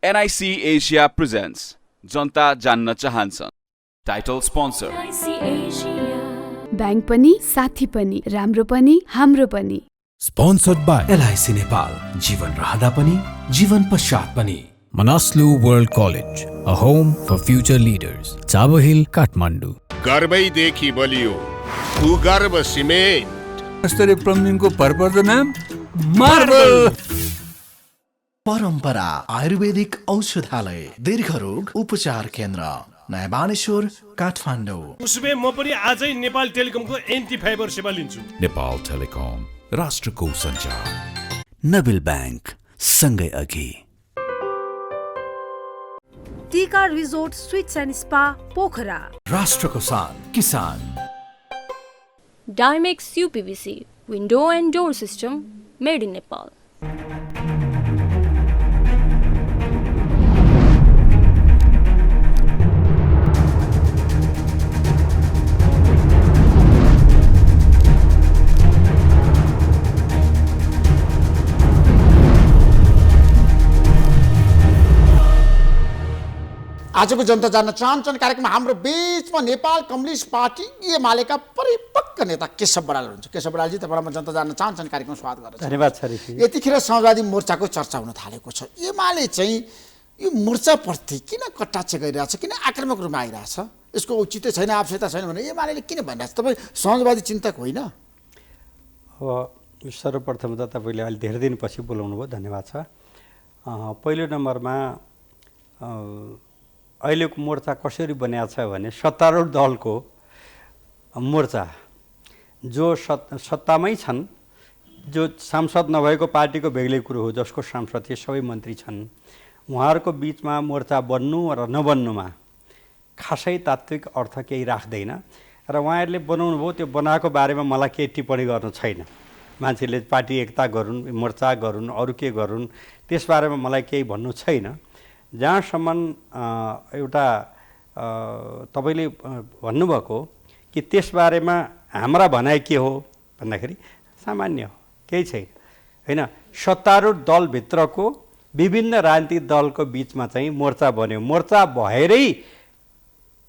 NIC Asia presents जनता जान्न चाहन्छ. Title sponsor. Bank पनि साथी पनि राम्रो पनि हाम्रो पनि. Sponsored by LIC Nepal. जीवन रहँदा पनि जीवन पश्चात पनि. Manaslu World College, a home for future leaders. Chavo Hill, Kathmandu. गर्वैदेखि बलियो भूगर्भ सिमेन्ट. स्तरीय प्लम्बिङको भरपर्दो नाम मार्बल. परम्परा आयुर्वेदिक औषधालय दीर्घरोग उपचार केन्द्र नयाँ बानेश्वर काठमाडौँ. उसबे म पनि आजै नेपाल टेलिकमको एन्टी फाइबर सेवा लिन्छु. नेपाल टेलिकम राष्ट्रको सञ्चार. नबिल ब्याङ्क सँगै अघि. टीका resort sweets and spa Pokhara. राष्ट्रको सान किसान. Dimex UPVC window and door system made in Nepal. आजको जनता जान्न चाहन्छन् कार्यक्रममा हाम्रो बीचमा नेपाल कम्युनिस्ट पार्टी एमालेका परिपक्व नेता केशव बराल हुनुहुन्छ. केशव बरालजी, तपाईँलाई जनता जान्न चाहन्छन् कार्यक्रममा स्वागत गर्दछु. धन्यवाद सर. यतिखेर समाजवादी मोर्चाको चर्चा हुन थालेको छ. एमाले चाहिँ यो मोर्चाप्रति किन कटाक्ष गरिरहेछ, किन आक्रामक रूपमा आइरहेछ, यसको औचित्य छैन, आवश्यकता छैन भने एमाले किन भनिरहेछ? तपाईँ समाजवादी चिन्तक होइन? अब सर्वप्रथम त तपाईँले अहिले धेरै दिनपछि बोलाउनु भयो, धन्यवाद छ. पहिलो नम्बरमा अहिलेको मोर्चा कसरी बनिएको छ भने सत्तारूढ दलको मोर्चा जो सत्तामै छन्, जो सांसद नभएको पार्टीको बेग्लै कुरो हो, जसको सांसद थिए सबै मन्त्री छन्, उहाँहरूको बिचमा मोर्चा बन्नु र नबन्नुमा खासै तात्विक अर्थ केही राख्दैन. र उहाँहरूले बनाउनु भयो, त्यो बनाएको बारेमा मलाई केही टिप्पणी गर्नु छैन. मान्छेले पार्टी एकता गरून्, मोर्चा गरून्, अरू के गरून्, त्यसबारेमा मलाई केही भन्नु छैन. जहाँसम्म एउटा तपाईँले भन्नुभएको कि त्यसबारेमा हाम्रा भनाइ के हो भन्दाखेरि सामान्य हो, केही छैन होइन. सत्तारूढ दलभित्रको विभिन्न राजनीतिक दलको बिचमा चाहिँ मोर्चा बन्यो. मोर्चा भएरै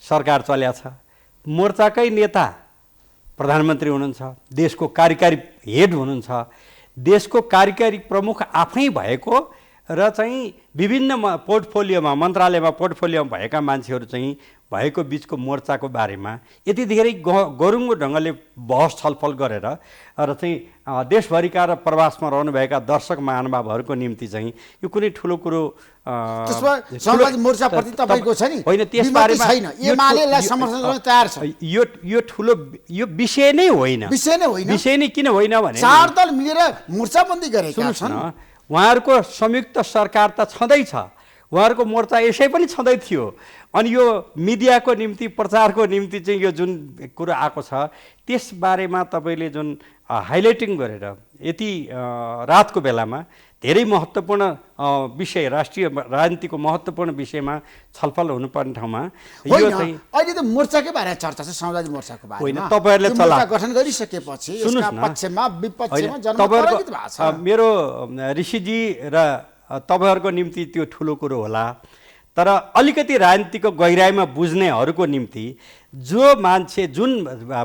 सरकार चल्या छ. मोर्चाकै नेता प्रधानमन्त्री हुनुहुन्छ, देशको कार्यकारी हेड हुनुहुन्छ, देशको कार्यकारी प्रमुख आफै भएको र चाहिँ विभिन्न पोर्टफोलियोमा मन्त्रालयमा पोर्टफोलियोमा भएका मान्छेहरू चाहिँ भएको बिचको मोर्चाको बारेमा यति धेरै गरुङ्गो ढङ्गले बहस छलफल गरेर र चाहिँ देशभरिका र प्रवासमा रहनुभएका दर्शक महानुभावहरूको निम्ति चाहिँ यो कुनै ठुलो कुरो समाजवादी मोर्चाप्रति तपाईँको छ नि होइन, त्यसबारेमा छैन. एमालेलाई समर्थन गर्न तयार छ. यो ठुलो यो विषय नै होइन. विषय नै किन होइन भने चार दल मिलेर मोर्चाबन्दी गरेका छन्. उहाँहरूको संयुक्त सरकार त छँदैछ, उहाँहरूको मोर्चा यसै पनि छँदै थियो. अनि यो मिडियाको निम्ति प्रचारको निम्ति चाहिँ यो जुन कुरो आएको छ त्यसबारेमा तपाईँले जुन हाइलाइटिङ गरेर यति रातको बेलामा धेरै महत्त्वपूर्ण विषय, राष्ट्रिय राजनीतिको महत्त्वपूर्ण विषयमा छलफल हुनुपर्ने ठाउँमा यो चाहिँ अहिले त मोर्चाकै बारेमा चर्चा छ, समाजवादी मोर्चाको बारेमा होइन. तपाईँहरूले मोर्चा गठन गरिसकेपछि यसका पक्षमा विपक्षमा जनमत भएको छ. मेरो ऋषिजी र तपाईँहरूको निम्ति त्यो ठुलो कुरो होला, तर अलिकति राजनीतिको गहिराइमा बुझ्नेहरूको निम्ति जो मान्छे जुन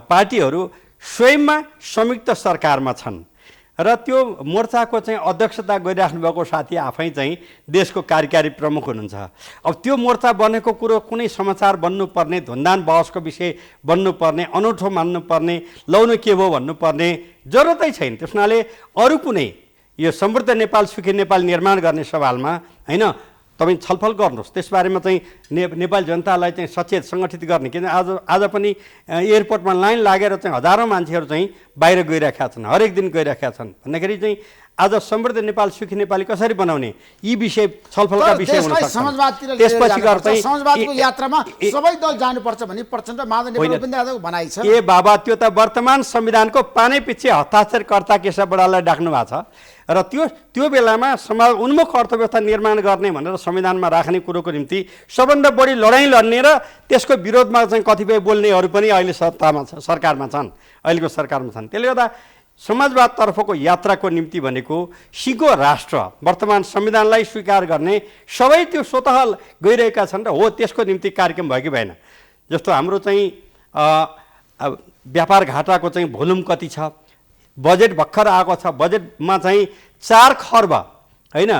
पार्टीहरू स्वयंमा संयुक्त सरकारमा छन् र त्यो मोर्चाको चाहिँ अध्यक्षता गरिराख्नु भएको साथी आफै चाहिँ देशको कार्यकारी प्रमुख हुनुहुन्छ. अब त्यो मोर्चा बनेको कुरो कुनै समाचार बन्नुपर्ने, धुनधान बहसको विषय बन्नुपर्ने, अनौठो मान्नुपर्ने, लौनो के भयो भन्नुपर्ने जरुरतै छैन. त्यस हुनाले अरू कुनै यो समृद्ध नेपाल सुखी नेपाल निर्माण गर्ने सवालमा होइन तपाईँ छलफल गर्नुहोस्. त्यसबारेमा चाहिँ नेपाल जनतालाई चाहिँ सचेत सङ्गठित गर्ने. किन आज पनि एयरपोर्टमा लाइन लागेर चाहिँ हजारौँ मान्छेहरू चाहिँ बाहिर गइरहेका छन्, हरेक दिन गइरहेका छन् भन्दाखेरि चाहिँ आज समृद्ध नेपाल सुखी नेपाली कसरी बनाउने यी विषय छलफलका विषय हुन सक्छ. त्यसपछि गएर चाहिँ समाजवादको यात्रामा सबै दल जानुपर्छ भन्ने प्रचण्ड माधव नेपालको भनाइ छ. ए बाबा, त्यो त वर्तमान संविधानको पानै पछि हस्ताक्षरकर्ता केशव बराललाई डाक्नु भएको छ र त्यो बेलामा समाज उन्मुख अर्थव्यवस्था निर्माण गर्ने भनेर संविधानमा राख्ने कुरोको निम्ति सबभन्दा बढी लडाइँ लड्ने र त्यसको विरोधमा चाहिँ कतिपय बोल्नेहरू पनि अहिले सत्तामा सरकारमा छन्, अहिलेको सरकारमा छन्. त्यसले गर्दा समाजवादतर्फको यात्राको निम्ति भनेको सिङ्गो राष्ट्र वर्तमान संविधानलाई स्वीकार गर्ने सबै त्यो स्वतः गइरहेका छन् र हो त्यसको निम्ति कार्यक्रम भयो कि भएन। जस्तो हाम्रो चाहिँ व्यापार घाटाको चाहिँ भोल्युम कति छ, बजेट भर्खर आएको छ, बजेटमा चाहिँ 4 खर्ब होइन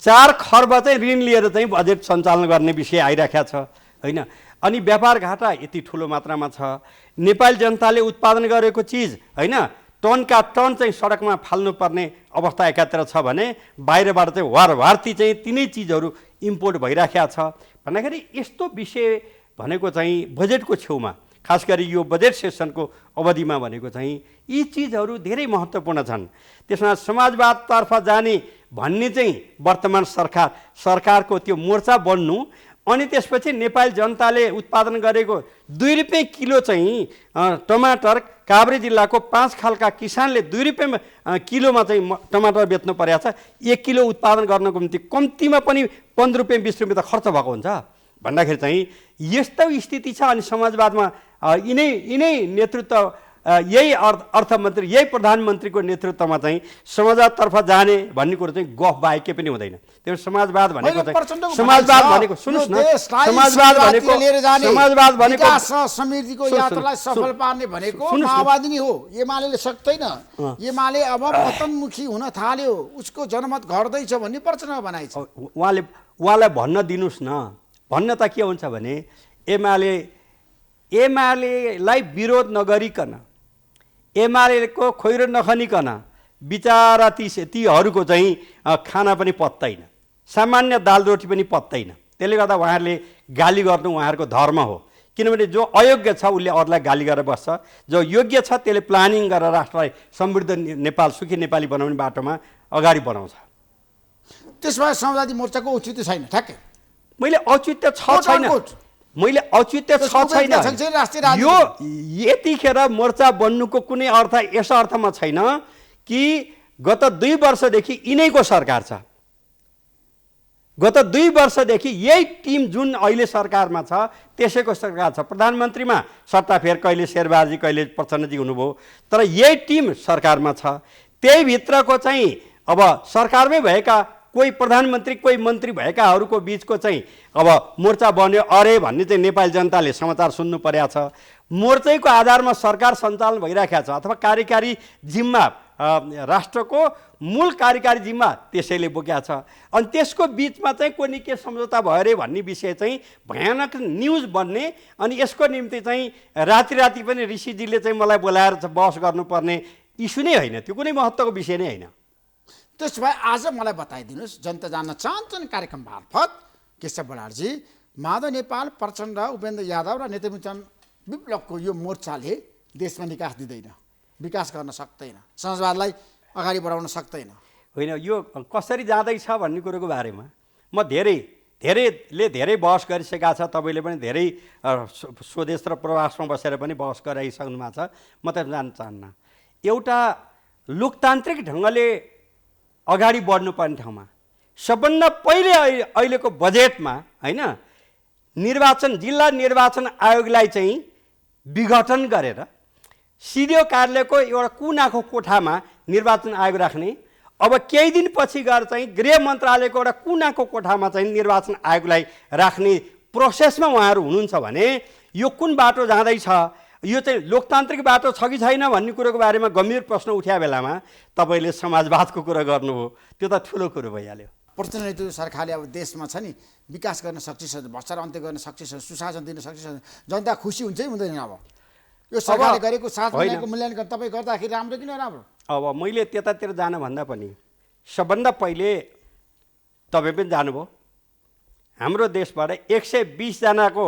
4 खर्ब चाहिँ ऋण लिएर चाहिँ बजेट सञ्चालन गर्ने विषय आइराखेको छ होइन। अनि व्यापार घाटा यति ठुलो मात्रामा छ, नेपाली जनताले उत्पादन गरेको चिज होइन टनका टन चाहिँ सडकमा फाल्नुपर्ने अवस्था एकातिर छ भने बाहिरबाट चाहिँ वारवार्ती चाहिँ तिनै चिजहरू इम्पोर्ट भइराखेको छ भन्दाखेरि यस्तो विषय भनेको चाहिँ बजेटको छेउमा खास गरी यो बजेट सेसनको अवधिमा भनेको चाहिँ यी चिजहरू धेरै महत्त्वपूर्ण छन्। त्यसमा समाजवादतर्फ जाने भन्ने चाहिँ वर्तमान सरकारको त्यो मोर्चा बन्नु अनि त्यसपछि नेपाली जनताले उत्पादन गरेको 2 रुपियाँ किलो चाहिँ टमाटर काभ्रे जिल्लाको 5 खालका किसानले 2 रुपियाँ किलोमा चाहिँ टमाटर बेच्नु परेको छ। 1 किलो उत्पादन गर्नको निम्ति कम्तीमा पनि 15 रुपियाँ 20 रुपियाँ त खर्च भएको हुन्छ भन्दाखेरि चाहिँ यस्तो स्थिति छ। अनि समाजवादमा यिनै नेतृत्व यही अर्थमन्त्री यही प्रधानमन्त्रीको नेतृत्वमा चाहिँ समाजवादतर्फ जाने भन्ने कुरो चाहिँ गफ बाहेक के पनि हुँदैन। त्यो समाजवाद भनेको चाहिँ समाजवाद भनेको सुन्नुस् न समाजवाद भनेको समृद्धिको यात्रालाई सफल पार्ने भनेको माओवादी नै हो। एमाले सक्दैन, एमाले अब पतनमुखी हुन थाल्यो, उसको जनमत घट्दैछ भन्ने प्रचण्डमा भनाइ छ। उहाँलाई भन्न दिनुस् न, भन्न त के हुन्छ भने एमालेलाई विरोध नगरिकन एमालेको खोइरो नखनिकन बिचारा तीहरूको चाहिँ खाना पनि पत्दैन, सामान्य दाल रोटी पनि पत्दैन। त्यसले गर्दा उहाँहरूले गाली गर्नु उहाँहरूको धर्म हो। किनभने जो अयोग्य छ उसले अरूलाई गाली गरेर बस्छ, जो योग्य छ त्यसले प्लानिङ गरेर राष्ट्रलाई समृद्ध नेपाल सुखी नेपाली बनाउने बाटोमा अगाडि बढाउँछ। त्यसमा समाजवादी मोर्चाको औचित्य छैन। ठ्याक्कै मैले औचित्य छैन यो यतिखेर मोर्चा बन्नुको कुनै अर्थ यस अर्थमा छैन कि गत 2 वर्षदेखि यिनैको सरकार छ। गत 2 वर्षदेखि यही टिम जुन अहिले सरकारमा छ त्यसैको सरकार छ। प्रधानमन्त्रीमा सट्टाफेर कहिले शेरबहादुरजी कहिले प्रचण्डजी हुनुभयो, तर यही टिम सरकारमा छ। त्यही भित्रको चाहिँ अब सरकारमै भएका कोही प्रधानमन्त्री कोही मन्त्री भएकाहरूको बिचको चाहिँ अब मोर्चा बन्यो अरे भन्ने चाहिँ नेपाली जनताले समाचार सुन्नु परेको छ। मोर्चाको आधारमा सरकार सञ्चालन भइरहेको छ अथवा कार्यकारी जिम्मा राष्ट्रको मूल कार्यकारी जिम्मा त्यसैले बोकेको छ। अनि त्यसको बिचमा चाहिँ कुनै के सम्झौता भयो अरे भन्ने विषय चाहिँ भयानक न्युज बन्ने अनि यसको निम्ति चाहिँ राति पनि ऋषिजीले चाहिँ मलाई बोलाएर बहस गर्नुपर्ने इस्यु नै होइन, त्यो कुनै महत्त्वको विषय नै होइन। त्यसो भए आज मलाई बताइदिनुहोस्, जनता जान्न चाहन्छन् कार्यक्रम मार्फत केशव बराडजी, माधव नेपाल प्रचण्ड उपेन्द्र यादव र नेतृत्व विप्लवको यो मोर्चाले देशमा निकास दिँदैन, विकास गर्न सक्दैन, समाजवादलाई अगाडि बढाउन सक्दैन। होइन, यो कसरी जाँदैछ भन्ने कुरोको बारेमा म धेरै बहस गरिसकेका छ। तपाईँले पनि धेरै स्वदेश र प्रवासमा बसेर पनि बहस गराइसक्नु भएको छ। म त जान्न चाहन्न। एउटा लोकतान्त्रिक ढङ्गले अगाडि बढ्नुपर्ने ठाउँमा सबभन्दा पहिले अहिलेको बजेटमा होइन जिल्ला निर्वाचन आयोगलाई चाहिँ विघटन गरेर सिडिओ कार्यालयको एउटा कुनाको कोठामा निर्वाचन आयोग राख्ने, अब केही दिनपछि गएर चाहिँ गृह मन्त्रालयको एउटा कुनाको कोठामा चाहिँ निर्वाचन आयोगलाई राख्ने प्रोसेसमा उहाँहरू हुनुहुन्छ भने यो कुन बाटो जाँदैछ, यो चाहिँ लोकतान्त्रिक बाटो छ कि छैन भन्ने कुरोको बारेमा गम्भीर प्रश्न उठ्या बेलामा तपाईँले समाजवादको कुरा गर्नुभयो, त्यो त ठुलो कुरो भइहाल्यो। प्रतिनिधि सरकारले अब देशमा छ नि विकास गर्न सकिन्छ, भ्रष्टाचार अन्त्य गर्न सकिन्छ, सुशासन दिन सकिन्छ, जनता खुसी हुन्छ कि हुँदैन? अब यो सरकारले गरेको 7 महिनाको मूल्याङ्कन तपाईँ गर्दाखेरि राम्रो कि नराम्रो? अब मैले त्यतातिर जानुभन्दा पनि सबभन्दा पहिले तपाईँ पनि जानुभयो, हाम्रो देशबाट 120 जनाको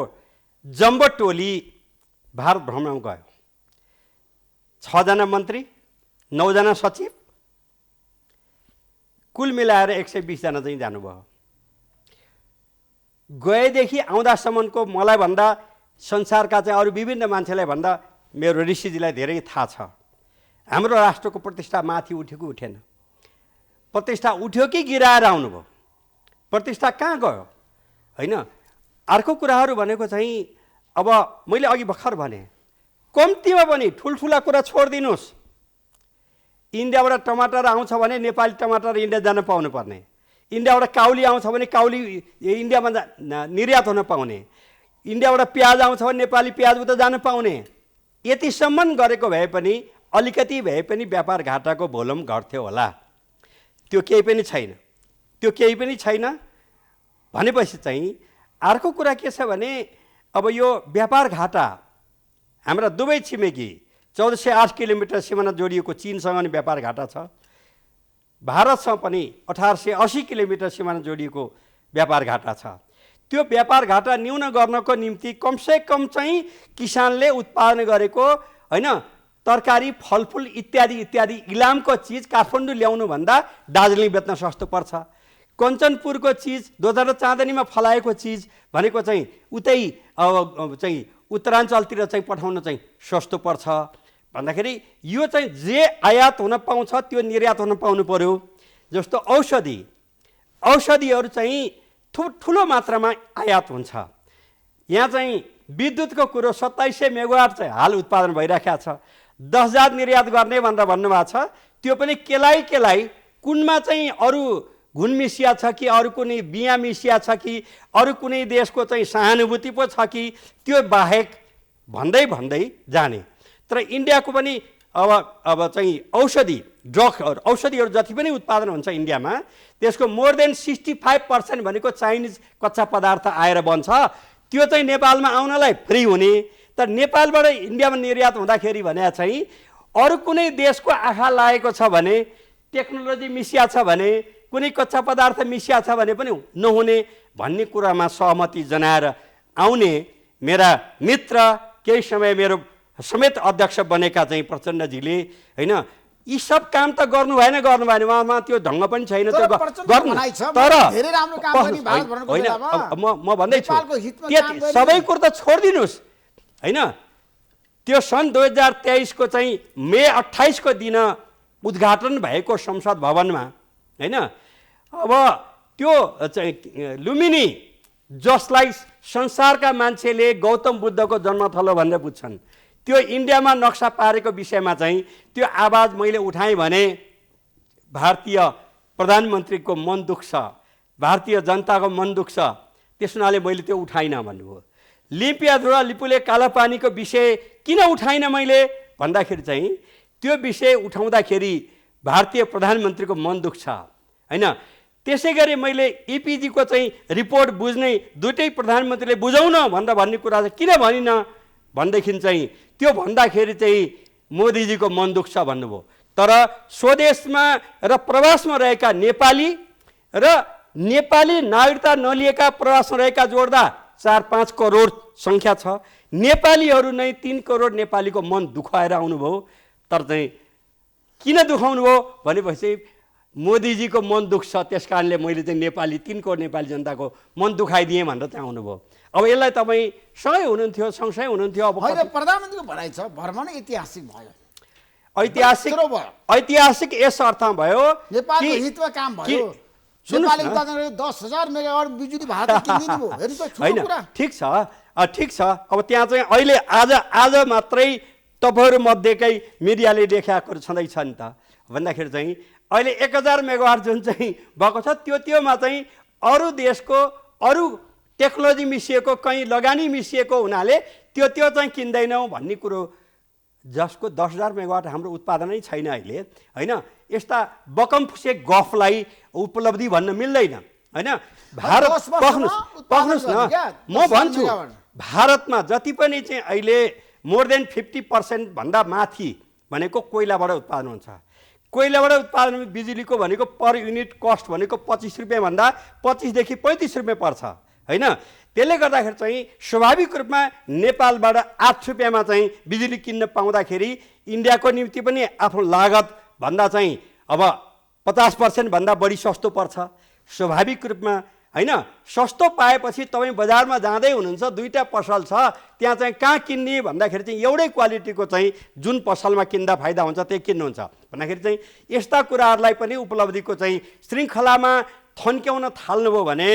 जम्बो टोली भारत भ्रमणमा गयो। 6 जना मन्त्री, 9 जना सचिव, कुल मिलाएर 120 जना चाहिँ जानुभयो। गएदेखि आउँदासम्मको मलाई भन्दा संसारका चाहिँ अरू विभिन्न मान्छेलाई भन्दा मेरो ऋषिजीलाई धेरै थाहा छ हाम्रो राष्ट्रको प्रतिष्ठा माथि उठ्यो कि उठेन, प्रतिष्ठा उठ्यो कि गिराएर आउनुभयो, प्रतिष्ठा कहाँ गयो होइन। अर्को कुराहरू भनेको चाहिँ अब मैले अघि भर्खर भने कम्तीमा पनि ठुल्ठुला कुरा छोडिदिनुहोस्, इन्डियाबाट टमाटर आउँछ भने नेपाली टमाटर इन्डिया जान पाउनुपर्ने, इन्डियाबाट काउली आउँछ भने काउली इन्डियामा निर्यात हुन पाउने, इन्डियाबाट प्याज आउँछ भने नेपाली प्याज उता जान पाउने। यतिसम्म गरेको भए पनि अलिकति भए पनि व्यापार घाटाको भोल्युम घट्थ्यो होला। त्यो केही पनि छैन, त्यो केही पनि छैन भनेपछि चाहिँ अर्को कुरा के छ भने अब यो व्यापार घाटा हाम्रा दुवै छिमेकी 1408 किलोमिटर सिमाना जोडिएको चीनसँग नि व्यापार घाटा छ, भारतसँग पनि 1880 किलोमिटर सिमाना जोडिएको व्यापार घाटा छ। त्यो व्यापार घाटा न्यून गर्नको निम्ति कमसेकम चाहिँ किसानले उत्पादन गरेको होइन तरकारी फलफुल इत्यादि इत्यादि इलामको चिज काठमाडौँ ल्याउनुभन्दा दार्जिलिङ बेच्न सस्तो पर्छ। कञ्चनपुरको चिज दोधरा चाँदनीमा फलाएको चिज भनेको चाहिँ उतै चाहिँ उत्तराञ्चलतिर चाहिँ पठाउन चाहिँ सस्तो पर्छ भन्दाखेरि यो चाहिँ जे आयात हुन पाउँछ त्यो निर्यात हुन पाउनु पर्यो। जस्तो औषधिहरू चाहिँ ठुलो मात्रामा आयात हुन्छ। यहाँ चाहिँ विद्युतको कुरो 2700 मेगावाट चाहिँ हाल उत्पादन भइरहेको छ, 10,000 निर्यात गर्ने भनेर भन्नुभएको छ। त्यो पनि केलाई कुनमा चाहिँ अरू घुन मिसिया छ कि अरू कुनै बिया मिसिया छ कि अरू कुनै देशको चाहिँ सहानुभूति पो छ कि त्यो बाहेक भन्दै जाने। तर इन्डियाको पनि अब चाहिँ औषधिहरू जति पनि उत्पादन हुन्छ इन्डियामा त्यसको मोर देन 65% भनेको चाइनिज कच्चा पदार्थ आएर बन्छ। त्यो चाहिँ नेपालमा आउनलाई फ्री हुने, तर नेपालबाट इन्डियामा निर्यात हुँदाखेरि भने चाहिँ अरू कुनै देशको आँखा लागेको छ भने, टेक्नोलोजी मिसिया छ भने, कुनै कच्चा पदार्थ मिसिया छ भने पनि नहुने भन्ने कुरामा सहमति जनाएर आउने मेरा मित्र केही समय मेरो समेत अध्यक्ष बनेका चाहिँ प्रचण्डजीले होइन यी सब काम त गर्नु भएन उहाँमा त्यो ढङ्ग पनि छैन त्यो गर्नु। तर होइन म भन्दैछु सबै कुरो त छोडिदिनुहोस् होइन। त्यो सन् 2023 को चाहिँ मे 28 को दिन उद्घाटन भएको संसद भवनमा होइन अब त्यो चाहिँ लुम्बिनी जसलाई संसारका मान्छेले गौतम बुद्धको जन्मथलो भनेर बुझ्छन् त्यो इन्डियामा नक्सा पारेको विषयमा चाहिँ त्यो आवाज मैले उठाएँ भने भारतीय प्रधानमन्त्रीको मन दुख्छ, भारतीय जनताको मन दुख्छ, त्यस हुनाले मैले त्यो उठाइनँ भन्नुभयो। लिम्पियाधुरा लिपुले कालापानीको विषय किन उठाइनँ मैले भन्दाखेरि चाहिँ त्यो विषय उठाउँदाखेरि भारतीय प्रधानमन्त्रीको मन दुख्छ होइन। त्यसै गरी मैले इपिजीको चाहिँ रिपोर्ट बुझ्ने दुईटै प्रधानमन्त्रीले बुझाउन भनेर भन्ने कुरा चाहिँ किन भनिनँ भनेदेखि चाहिँ त्यो भन्दाखेरि चाहिँ मोदीजीको मन दुख्छ भन्नुभयो। तर स्वदेशमा र प्रवासमा रहेका नेपाली र नेपाली नागरिकता नलिएका प्रवासमा रहेका जोड्दा 4-5 करोड सङ्ख्या छ। नेपालीहरू नै 3 करोड नेपालीको मन दुखाएर आउनुभयो। तर चाहिँ किन दुखाउनु भयो भनेपछि मोदीजीको मन दुख्छ, त्यस कारणले मैले चाहिँ नेपाली 3 करोड नेपाली जनताको मन दुखाइदिएँ भनेर चाहिँ आउनुभयो। अब यसलाई तपाईँ सँगै हुनुहुन्थ्यो, सँगसँगै हुनुहुन्थ्यो। अब प्रधानमन्त्रीको भनाइ छ भ्रमण ऐतिहासिक भयो, ऐतिहासिक यस अर्थमा भयो नेपालको हितमा काम भयो। नेपालले उत्पादन गरेको 10,000 मेगावाट बिजुली भारतले किनिदिनु भयो। होइन ठिक छ। अब त्यहाँ चाहिँ अहिले आज मात्रै तपाईँहरू मध्येकै मिडियाले देखाएको छँदैछ नि त भन्दाखेरि चाहिँ अहिले 1,000 मेगावाट जुन चाहिँ भएको छ त्योमा चाहिँ अरू देशको अरू टेक्नोलोजी मिसिएको कहीँ लगानी मिसिएको हुनाले त्यो चाहिँ किन्दैनौँ भन्ने कुरो, जसको 10,000 मेगावाट हाम्रो उत्पादनै छैन अहिले होइन। यस्ता बकमफुसे गफलाई उपलब्धि भन्न मिल्दैन होइन। भारत पख्नुहोस् न, म भन्छु भारतमा जति पनि चाहिँ अहिले मोर देन 50% भन्दा माथि भनेको कोइलाबाट उत्पादन हुन्छ। कोइलाबाट उत्पादन बिजुलीको भनेको पर युनिट कस्ट भनेको 25 रुपियाँ भन्दा 25 देखि 35 रुपियाँ पर्छ होइन। त्यसले गर्दाखेरि चाहिँ स्वाभाविक रूपमा नेपालबाट 8 रुपियाँमा चाहिँ बिजुली किन्न पाउँदाखेरि इन्डियाको निम्ति पनि आफ्नो लागत भन्दा चाहिँ अब 50% भन्दा बढी सस्तो पर्छ स्वाभाविक रूपमा होइन। सस्तो पाएपछि तपाईँ बजारमा जाँदै हुनुहुन्छ, दुईवटा पसल छ, त्यहाँ चाहिँ कहाँ किन्ने भन्दाखेरि चाहिँ एउटै क्वालिटीको चाहिँ जुन पसलमा किन्दा फाइदा हुन्छ त्यही किन्नुहुन्छ भन्दाखेरि चाहिँ यस्ता कुराहरूलाई पनि उपलब्धिको चाहिँ श्रृङ्खलामा थन्क्याउन थाल्नुभयो भने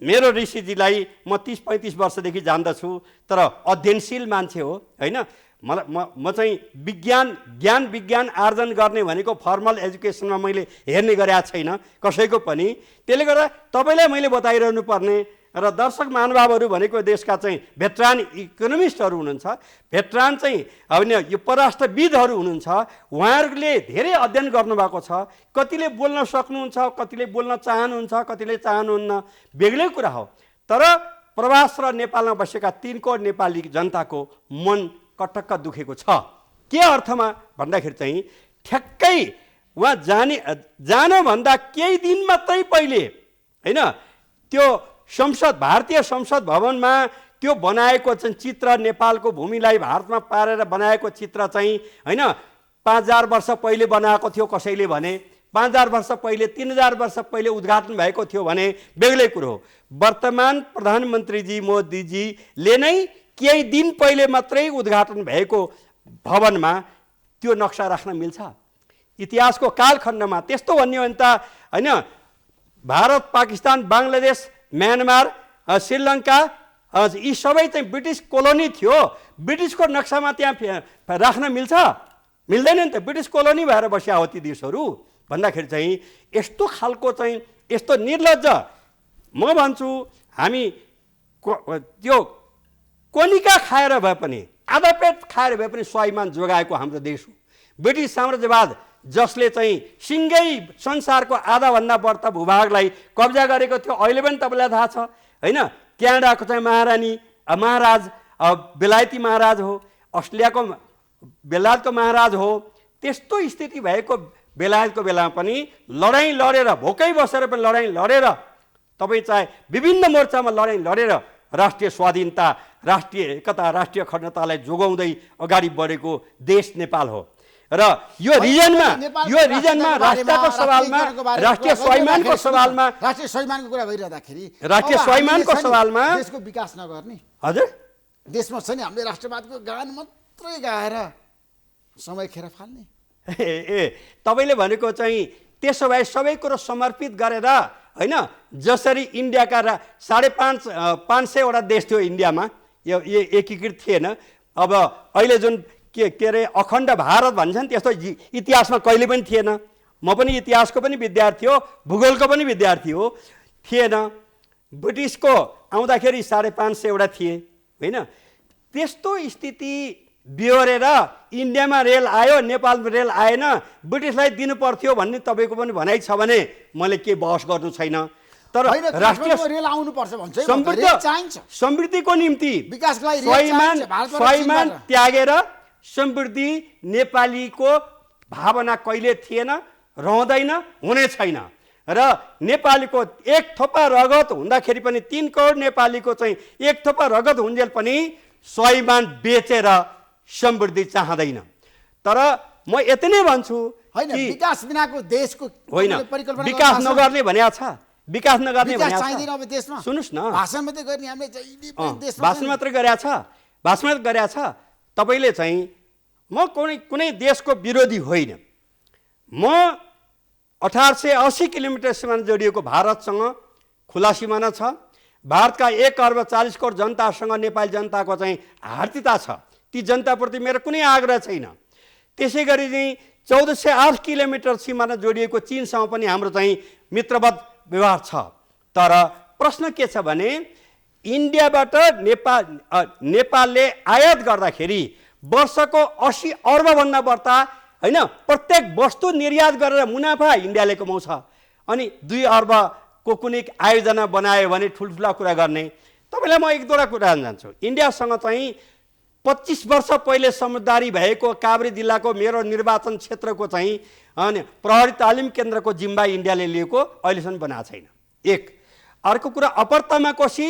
मेरो ऋषिजीलाई म 30-35 वर्षदेखि जान्दछु, तर अध्ययनशील मान्छे हो होइन। म चाहिँ ज्ञान विज्ञान आर्जन गर्ने भनेको फर्मल एजुकेसनमा मैले हेर्ने गरेको छैन कसैको पनि। त्यसले गर्दा तपाईँलाई मैले बताइरहनु पर्ने र दर्शक महानुभावहरू भनेको देशका चाहिँ भेटरान इकोनोमिस्टहरू हुनुहुन्छ, भेटरान चाहिँ होइन यो परराष्ट्रविदहरू हुनुहुन्छ, उहाँहरूले धेरै अध्ययन गर्नुभएको छ। कतिले बोल्न सक्नुहुन्छ, कतिले बोल्न चाहनुहुन्छ, कतिले चाहनुहुन्न, बेग्लै कुरा हो। तर प्रवास र नेपालमा बसेका 3 करोड नेपाली जनताको मन कटक्क दुखेको छ। के अर्थमा भन्दाखेरि चाहिँ ठ्याक्कै उहाँ जानुभन्दा केही दिन मात्रै पहिले होइन त्यो भारतीय संसद भवनमा त्यो बनाएको चाहिँ चित्र, नेपालको भूमिलाई भारतमा पारेर बनाएको चित्र चाहिँ होइन 5000 वर्ष पहिले बनाएको थियो कसैले भने, 5000 वर्ष पहिले 3000 वर्ष पहिले उद्घाटन भएको थियो भने बेग्लै कुरो हो। वर्तमान प्रधानमन्त्रीजी मोदीजीले नै केही दिन पहिले मात्रै उद्घाटन भएको भवनमा त्यो नक्सा राख्न मिल्छ? इतिहासको कालखण्डमा त्यस्तो भन्ने हो भने त होइन भारत, पाकिस्तान, बङ्गलादेश, म्यानमार, श्रीलङ्का यी सबै चाहिँ ब्रिटिस कोलोनी थियो। ब्रिटिसको नक्सामा त्यहाँ राख्न मिल्छ? मिल्दैन नि त, ब्रिटिस कोलोनी भएर बस्या हो ती देशहरू भन्दाखेरि चाहिँ यस्तो खालको चाहिँ यस्तो निर्लज्ज म भन्छु। हामी त्यो कोनिका खाएर भए पनि आधा पेट खाएर भए पनि स्वाभिमान जोगाएको हाम्रो देश हो। ब्रिटिस साम्राज्यवाद जसले चाहिँ सिँगै संसारको आधाभन्दा बढ्ता भूभागलाई कब्जा गरेको थियो, अहिले पनि तपाईँलाई थाहा छ होइन। क्यानाडाको चाहिँ महाराज बेलायती महाराज हो, अस्ट्रेलियाको बेलायतको महाराज हो। त्यस्तो स्थिति भएको बेलायतको बेलामा पनि लडाइँ लडेर, भोकै बसेर पनि लडाइँ लडेर, तपाईँ चाहे विभिन्न मोर्चामा लडाइँ लडेर राष्ट्रिय स्वाधीनता, राष्ट्रिय एकता, राष्ट्रिय अखण्डतालाई जोगाउँदै अगाडि बढेको देश नेपाल हो। र यो रिजनमा राष्ट्रको सवालमा, राष्ट्रिय स्वाभिमानको सवालमा, राष्ट्रिय स्वाभिमानको कुरा भइरहँदाखेरि राष्ट्रिय स्वाभिमानको सवालमा देशको विकास नगर्ने, हजुर देशमा छ नि हामीले राष्ट्रवादको गान मात्रै गाएर समय खेर फाल्ने। तपाईँले भनेको चाहिँ त्यसो भए सबै कुरो समर्पित गरेर होइन, जसरी इन्डियाका 550-वटा देश थियो इन्डियामा, यो एकीकृत थिएन। अब अहिले जुन के अरे अखण्ड भारत भन्छ नि, त्यस्तो इतिहासमा कहिले पनि थिएन। म पनि इतिहासको पनि विद्यार्थी हो, भूगोलको पनि विद्यार्थी हो, थिएन। ब्रिटिसको आउँदाखेरि 550-वटा थिए होइन। त्यस्तो स्थिति बिहोरेर इन्डियामा रेल आयो, नेपालमा रेल आएन, ब्रिटिसलाई दिनु पर्थ्यो भन्ने तपाईँको पनि भनाइ छ भने मैले के बहस गर्नु छैन। तर राष्ट्रिय रेल आउनुपर्छ भन्छ, समृद्धिको निम्ति विकासको लागि स्वाभिमान त्यागेर समृद्धि नेपालीको भावना कहिले थिएन, रहँदैन, हुने छैन। र नेपालीको एक थोपा रगत हुँदाखेरि पनि 3 करोड नेपालीको चाहिँ एक थोपा रगत हुन्जेल पनि स्वाभिमान बेचेर समृद्धि चाहँदैन। तर म यति नै भन्छु कि विकास बिनाको देशको होइन, विकास नगर्ने भनेको छ, विकास नगर्ने भनेको देशमा सुन्नुहोस् न, भाषण मात्रै गर्ने हामीले देशमा भाषण मात्रै गरेको छ, भाषण मात्रै गरेको छ। तपाईँले चाहिँ म कुनै देशको विरोधी होइन। म 1880 किलोमिटर सिमाना जोडिएको भारतसँग खुला सिमाना छ। भारतका 1 अर्ब 40 करोड जनतासँग नेपाली जनताको चाहिँ हार्दिकता छ। ती जनताप्रति मेरो कुनै आग्रह छैन। त्यसै गरी चाहिँ 1408 किलोमिटर सिमाना जोडिएको चीनसँग पनि हाम्रो चाहिँ मित्रवत व्यवहार छ। तर प्रश्न के छ भने इन्डियाबाट नेपालले आयात गर्दाखेरि वर्षको 80 अर्बभन्दा बढ्ता होइन प्रत्येक वस्तु निर्यात गरेर मुनाफा इन्डियाले कमाउँछ। अनि 2 अर्बको कुनै आयोजना बनायो भने ठुल्ठुला कुरा गर्ने। तपाईँलाई म एक दुईवटा कुरा जान्छु। इन्डियासँग चाहिँ 25 वर्ष पहिले समझदारी भएको काभ्रे जिल्लाको मेरो निर्वाचन क्षेत्रको चाहिँ अनि प्रहरी तालिम केन्द्रको जिम्मा इन्डियाले लिएको अहिलेसम्म बनाएको छैन। एक अर्को कुरा अप्पर तमाकोसी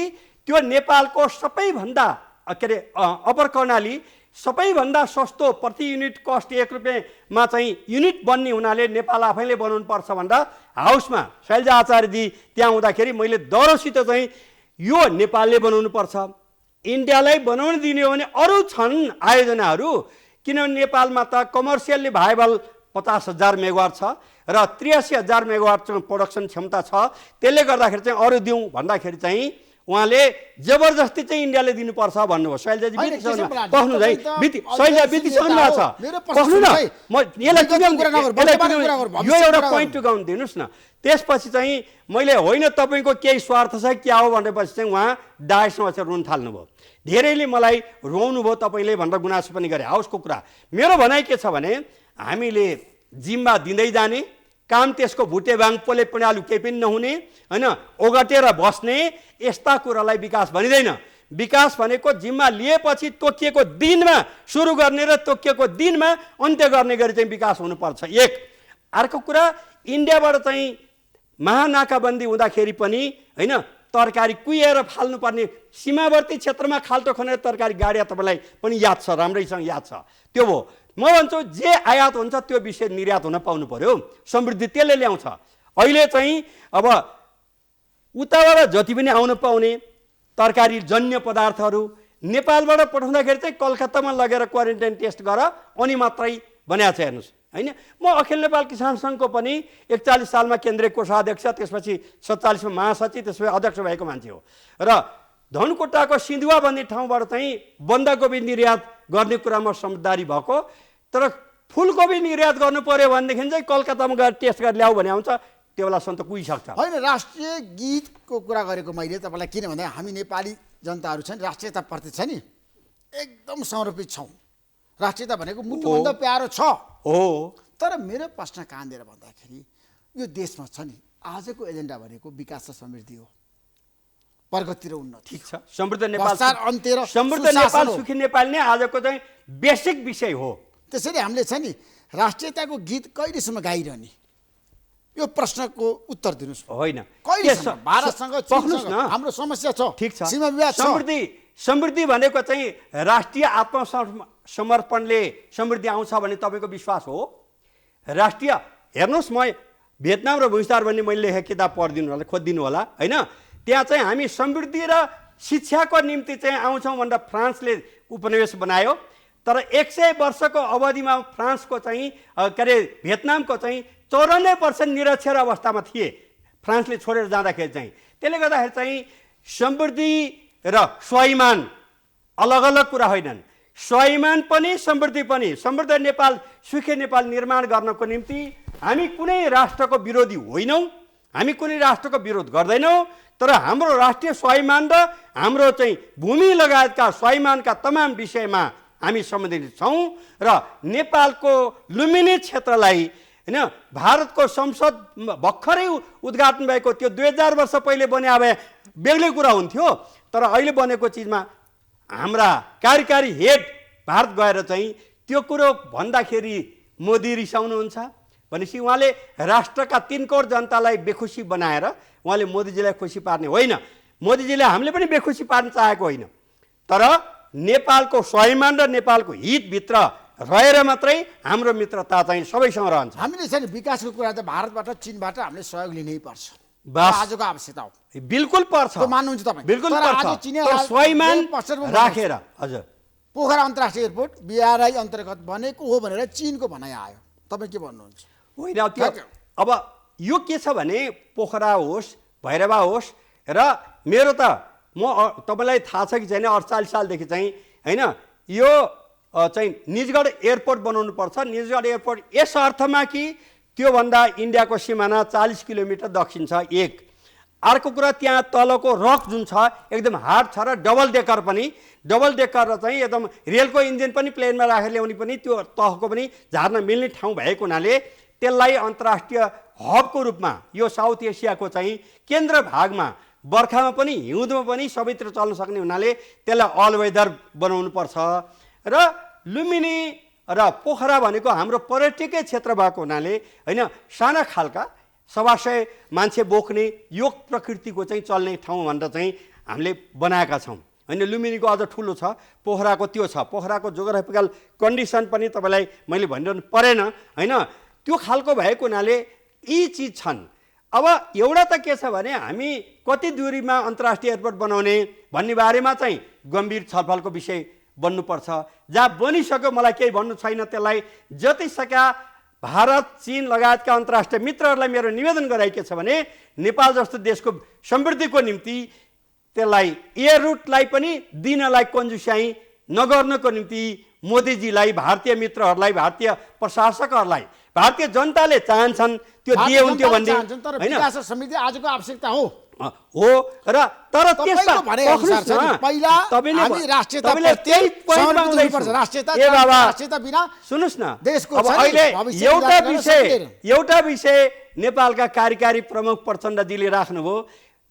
त्यो नेपालको सबैभन्दा के अरे अप्पर कर्णाली सबैभन्दा सस्तो प्रति युनिट कस्ट 1 रुपियाँमा चाहिँ युनिट बन्ने हुनाले नेपाल आफैले बनाउनु पर्छ भन्दा हाउसमा शैलजा आचार्यजी त्यहाँ हुँदाखेरि मैले दरसित चाहिँ यो नेपालले बनाउनु पर्छ। इन्डियालाई बनाउन दिने हो भने अरू छन् आयोजनाहरू, किनभने नेपालमा त कमर्सियल्ली भाइबल 50,000 मेगावाट छ र 83,000 मेगावाट प्रोडक्सन क्षमता छ। त्यसले गर्दाखेरि चाहिँ अरू दिउँ भन्दाखेरि चाहिँ उहाँले जबरजस्ती चाहिँ इन्डियाले दिनुपर्छ भन्नुभयो। शैलजाजी पख्नु है, शैलजा बितिसक्नु भएको छ, पख्नु न, म यसलाई यो एउटा पोइन्ट टुकाउनु दिनुहोस् न। त्यसपछि चाहिँ मैले होइन तपाईँको केही स्वार्थ छ क्या हो भनेपछि चाहिँ उहाँ डायसमा चाहिँ रुन थाल्नुभयो। धेरैले मलाई रुवाउनु भयो तपाईँले भनेर गुनासो पनि गरे। हाउसको कुरा मेरो भनाइ के छ भने हामीले जिम्मा दिँदै जाने, काम त्यसको भुटेबाङ पोले पणालु केही पनि नहुने होइन, ओगटेर बस्ने, यस्ता कुरालाई विकास भनिँदैन। विकास भनेको जिम्मा लिएपछि तोकिएको दिनमा सुरु गर्ने र तोकिएको दिनमा अन्त्य गर्ने गरी चाहिँ विकास हुनुपर्छ। एक अर्को कुरा, इन्डियाबाट चाहिँ महानाकाबन्दी हुँदाखेरि पनि होइन तरकारी कुहिएर फाल्नुपर्ने, सीमावर्ती क्षेत्रमा खाल्टो खनेर तरकारी गाडिया तपाईँलाई पनि याद छ, राम्रैसँग याद छ। त्यो हो म भन्छु जे आयात हुन्छ त्यो विषय निर्यात हुन पाउनु पर्यो, समृद्धि त्यसले ल्याउँछ। अहिले चाहिँ अब उताबाट जति पनि आउन पाउने तरकारी जन्य पदार्थहरू नेपालबाट पठाउँदाखेरि चाहिँ कलकत्तामा लगेर क्वारेन्टाइन टेस्ट गर अनि मात्रै बनाएको छ। हेर्नुहोस् होइन, म अखिल नेपाल किसान सङ्घको पनि 41 सालमा केन्द्रीय कोषाध्यक्ष, त्यसपछि 47 मा महासचिव, त्यसपछि अध्यक्ष भएको मान्छे हो र धनकुटाको सिन्धुवा भन्ने ठाउँबाट चाहिँ बन्दाकोपी निर्यात गर्ने कुरामा समझदारी भएको, तर फुलकोपी निर्यात गर्नु पर्यो भनेदेखि चाहिँ कलकत्तामा गएर टेस्ट गरेर ल्याऊ भने आउँछ, त्यो बेलासम्म त कुहिसक्छ। होइन, राष्ट्रिय गीतको कुरा गरेको मैले तपाईँलाई किन भन्दा हामी नेपाली जनताहरू छ नि राष्ट्रियताप्रति छ नि एकदम समर्पित छौँ। राष्ट्रियता भनेको मुटुभन्दा प्यारो छ हो। तर मेरो प्रश्न कहाँनिर भन्दाखेरि यो देशमा छ नि आजको एजेन्डा भनेको विकास र समृद्धि हो, प्रगति र उन्नति। ठिक छ, समृद्ध नेपाल, अन्त्य र समृद्ध नेपाल, सुखी नेपाल नै आजको चाहिँ बेसिक विषय हो। त्यसैले हामीले छ नि राष्ट्रियताको गीत कहिलेसम्म गाइरहने, यो प्रश्नको उत्तर दिनुहोस्। होइन, कहिलेसम्म भारतसँग हाम्रो समस्या छ, ठिक छ, सीमा विवाद छ। समृद्धि भनेको चाहिँ राष्ट्रिय आत्मसमर्पणले समृद्धि आउँछ भन्ने तपाईँको विश्वास हो? राष्ट्रिय हेर्नुहोस्, म भियतनाम र भुइँचार भन्ने मैले लेखेको किताब पढिदिनु होला, खोजिदिनु होला होइन। त्यहाँ चाहिँ हामी समृद्धि र शिक्षाको निम्ति चाहिँ आउँछौँ भनेर फ्रान्सले उपनिवेश बनायो, तर 100 वर्षको अवधिमा फ्रान्सको चाहिँ के अरे भियतनामको चाहिँ 94% निरक्षर अवस्थामा थिए फ्रान्सले छोडेर जाँदाखेरि चाहिँ। त्यसले गर्दाखेरि चाहिँ समृद्धि र स्वाभिमान अलग अलग कुरा होइनन्। स्वाभिमान पनि समृद्धि पनि, समृद्ध नेपाल, सुखी नेपाल निर्माण गर्नको निम्ति हामी कुनै राष्ट्रको विरोधी होइनौँ, हामी कुनै राष्ट्रको विरोध गर्दैनौँ, तर हाम्रो राष्ट्रिय स्वाभिमान र हाम्रो चाहिँ भूमि लगायतका स्वाभिमानका तमाम विषयमा हामी सम्बन्धित छौँ र नेपालको लुम्बिनी क्षेत्रलाई होइन भारतको संसद भर्खरै उद्घाटन भएको त्यो 2000 वर्ष पहिले बने भए बेग्लै कुरा हुन्थ्यो, तर अहिले बनेको चिजमा हाम्रा कार्यकारी हेड भारत गएर चाहिँ त्यो कुरो भन्दाखेरि मोदी रिसाउनुहुन्छ भनेपछि उहाँले राष्ट्रका 3 करोड जनतालाई बेखुसी बनाएर उहाँले मोदीजीलाई खुसी पार्ने होइन। मोदीजीले हामीले पनि बेखुसी पार्न चाहेको होइन, तर नेपालको स्वाभिमान र नेपालको हितभित्र रहेर मात्रै हाम्रो मित्रता चाहिँ सबैसँग रहन्छ। हामीले चाहिँ विकासको कुरा त भारतबाट चीनबाट हामीले सहयोग लिनै पर्छ, बस आजको आवश्यकता हो। बिल्कुल पर्छ, मान्नुहुन्छ तपाईँ? बिल्कुल पर्छ, तर स्वाभिमान राखेर। हजुर, पोखरा अन्तर्राष्ट्रिय एयरपोर्ट बिआरआई अन्तर्गत बनेको हो भनेर चीनको भनाइ आयो, तपाईँ के भन्नुहुन्छ? होइन, त्यो अब यो के छ भने पोखरा होस् भैरवा होस् र मेरो त म तपाईँलाई थाहा छ कि छैन 48 सालदेखि चाहिँ होइन यो चाहिँ निजगढ एयरपोर्ट बनाउनु पर्छ। निजगढ एयरपोर्ट यस अर्थमा कि त्योभन्दा इन्डियाको सिमाना 40 किलोमिटर दक्षिण छ। एक अर्को कुरा, त्यहाँ तलको रक जुन छ एकदम हार्ड छ र डबल डेकर पनि, डबल डेकर र चाहिँ एकदम रेलको इन्जिन पनि प्लेनमा राखेर ल्याउने पनि त्यो तहको पनि झार्न मिल्ने ठाउँ भएको हुनाले त्यसलाई अन्तर्राष्ट्रिय हबको रूपमा यो साउथ एसियाको चाहिँ केन्द्र भागमा बर्खामा पनि हिउँदमा पनि सबैतिर चल्न सक्ने हुनाले त्यसलाई अल वेदर बनाउनु पर्छ। र लुम्बिनी र पोखरा भनेको हाम्रो पर्यटकीय क्षेत्र भएको हुनाले होइन साना खालका 100 मान्छे बोक्ने यो प्रकृतिको चाहिँ चल्ने ठाउँ भनेर चाहिँ हामीले बनाएका छौँ होइन। लुम्बिनीको अझ ठुलो छ, पोखराको त्यो छ, पोखराको जोग्राफिकल कन्डिसन पनि तपाईँलाई मैले भनिरहनु परेन होइन, त्यो खालको भएको हुनाले यी चिज छन्। अब एउटा त के छ भने हामी कति दूरीमा अन्तर्राष्ट्रिय एयरपोर्ट बनाउने भन्ने बारेमा चाहिँ गम्भीर छलफलको विषय बन्नुपर्छ। जहाँ बनिसक्यो मलाई केही भन्नु छैन, त्यसलाई जति सका भारत चीन लगायतका अन्तर्राष्ट्रिय मित्रहरूलाई मेरो निवेदन गराइ के छ भने नेपाल जस्तो देशको समृद्धिको निम्ति त्यसलाई एयर रुटलाई पनि दिनलाई कन्जुस्याइ नगर्नको निम्ति मोदीजीलाई, भारतीय मित्रहरूलाई, भारतीय प्रशासकहरूलाई, भारतीय जनताले चाहन्छन् त्यो दिए हुन्थ्यो भन्ने हैन। विकास र समृद्धि आजको आवश्यकता हो र तर त्यसमा पहिला हामी राष्ट्रियता बिना सुन्नुस् न, देशको अब अहिले एउटा विषय नेपालका कार्यकारी प्रमुख प्रचण्डजीले राख्नुभयो,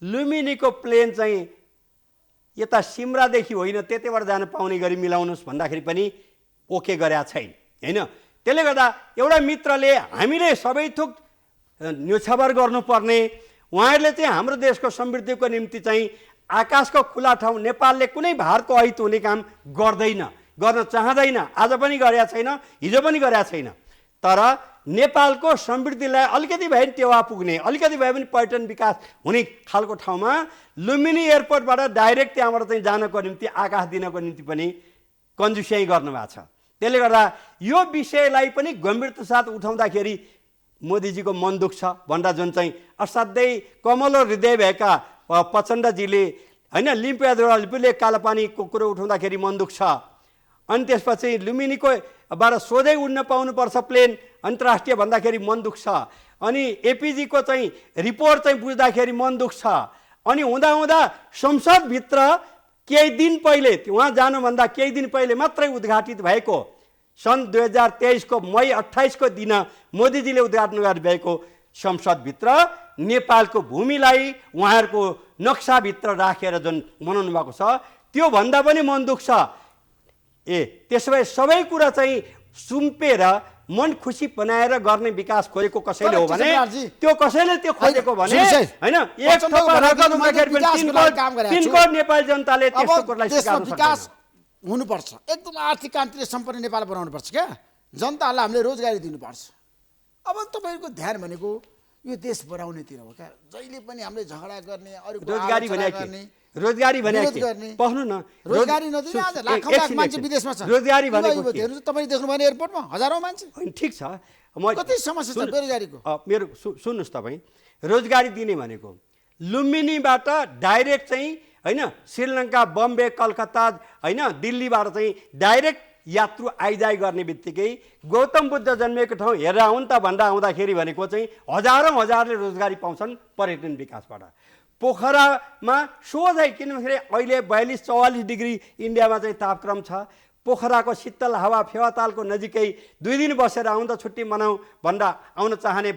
लुम्बिनीको प्लेन चाहिँ यता सिमरादेखि होइन त्यतैबाट जान पाउने गरी मिलाउनुहोस् भन्दाखेरि पनि ओके गरेका छैन हैन। त्यसले गर्दा एउटा मित्रले हामीले सबै थोक न्योछावर गर्नुपर्ने, उहाँहरूले चाहिँ हाम्रो देशको समृद्धिको निम्ति चाहिँ आकाशको खुला ठाउँ नेपालले कुनै भारतको अहित हुने काम गर्न चाहँदैन, आज पनि गरेका छैन, हिजो पनि गरेका छैन। तर नेपालको समृद्धिलाई अलिकति भए पनि टेवा पुग्ने, अलिकति भए पनि पर्यटन विकास हुने खालको ठाउँमा लुम्बिनी एयरपोर्टबाट डाइरेक्ट त्यहाँबाट चाहिँ जानको निम्ति, आकाश दिनको निम्ति पनि कन्जुस्याइ गर्नुभएको छ। त्यसले गर्दा यो विषयलाई पनि गम्भीरता साथ उठाउँदाखेरि मोदीजीको मन दुख्छ भन्दा जुन चाहिँ असाध्यै कमलो हृदय भएका प्रचण्डजीले हैन लिम्पियाद्वाराले कालापानीको कुरो उठाउँदाखेरि मन दुख्छ। अनि त्यसपछि लुम्बिनीको बाट सोझै उड्न पाउनुपर्छ प्लेन अन्तर्राष्ट्रिय भन्दाखेरि मन दुख्छ। अनि एपीजीको चाहिँ रिपोर्ट चाहिँ बुझ्दाखेरि मन दुख्छ। अनि हुँदा संसदभित्र केही दिन पहिले, उहाँ जानुभन्दा केही दिन पहिले मात्रै उद्घाटित भएको सन् 2023 को मई 28 को दिन मोदीजीले उद्घाटन गर्नुभएको संसदभित्र नेपालको भूमिलाई उहाँहरूको नक्साभित्र राखेर जुन बनाउनु भएको छ त्यो भन्दा पनि मन दुख्छ। त्यसो भए सबै कुरा चाहिँ सुम्पेर मन खुसी बनाएर गर्ने विकास खोजेको कसैले हो भने त्यो कसैले त्यो खोजेको भने हैन, एक थोपा रगत हुँदाखेरि पनि पिनकोड नेपाली जनताले त्यस्तो कुरालाई स्वीकार्न सक्दैन। हुनुपर्छ एकदम आर्थिक क्रान्तिले सम्पन्न नेपाल बनाउनुपर्छ क्या, जनतालाई हामीले रोजगारी दिनुपर्छ। अब तपाईँको ध्यान भनेको यो देश बढाउनेतिर हो क्या, जहिले पनि हामीले झगडा गर्ने, अरूको रोजगारी भने पख्नु न, रोजगारी नदिने आज लाखौं लाख मान्छे विदेशमा छ। रोजगारी भनेको तपाईले देख्नु भएन एयरपोर्टमा हजारौं मान्छे। ठिक छ, कति समस्या छ बेरोजगारीको। मेरो सुन्नुस् तपाईँ, रोजगारी दिने भनेको लुम्बिनीबाट डाइरेक्ट चाहिँ हैन श्रीलङ्का, बम्बे, कलकत्ता हैन दिल्लीबाट चाहिँ डाइरेक्ट यात्रु आइजाइ गर्ने बित्तिकै गौतम बुद्ध जन्मेको ठाउँ हेरेर आउन् त भन्दा आउँदाखेरि भनेको चाहिँ हजारले रोजगारी पाउँछन् पर्यटन विकासबाट। पोखरामा सोझै, किनभने अहिले 42-44 डिग्री इन्डियामा चाहिँ तापक्रम छ, पोखराको शीतल हावा फेवातालको नजिकै 2 दिन बसेर आउँदा छुट्टी मनाऊ भन्दा आउन चाहने